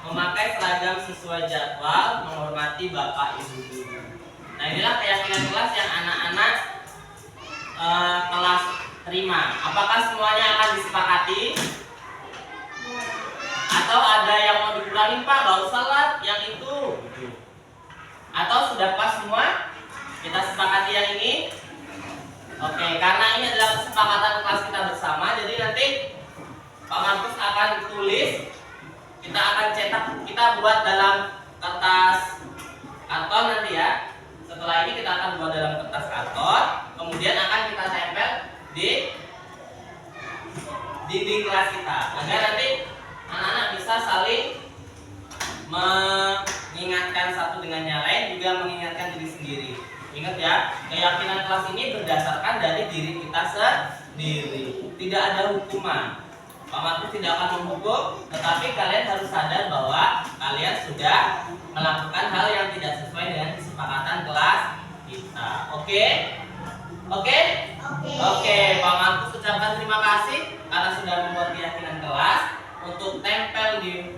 memakai seragam sesuai jadwal, menghormati bapak ibu guru. Nah, inilah keyakinan kelas yang anak-anak kelas terima. Apakah semuanya akan disepakati? Atau ada yang mau dikurangi, Pak? Gak usah lah yang itu. Atau sudah pas semua? Kita sepakati yang ini? Oke, karena ini adalah kesepakatan kelas kita bersama, jadi nanti Pak Markus akan tulis, kita akan cetak, kita buat dalam kertas karton nanti ya. Setelah ini kita akan buat dalam kertas karton, kemudian akan kita tempel di dinding kelas kita, agar nanti anak-anak bisa saling mengingatkan satu dengan yang lain, juga mengingatkan diri sendiri. Ingat ya, keyakinan kelas ini berdasarkan dari diri kita sendiri. Tidak ada hukuman. Pak Markus tidak akan menghukum, tetapi kalian harus sadar bahwa kalian sudah melakukan hal yang tidak sesuai dengan kesepakatan kelas kita. Oke? Oke? Oke, Pak Markus ucapkan terima kasih karena sudah membuat keyakinan kelas. Untuk tempel di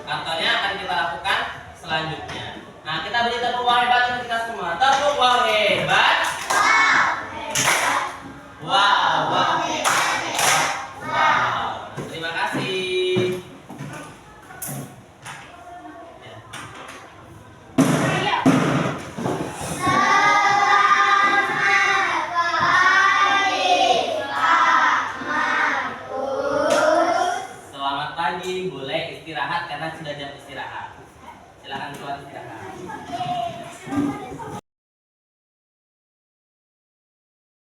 kartonnya akan kita lakukan selanjutnya. Nah, kita beri tepuk yang hebat untuk kita semua. Tepuk yang hebat. Wow, wow. Wow. Terima kasih. Ya. Selamat pagi, boleh istirahat karena sudah jam istirahat. Silakan keluar istirahat.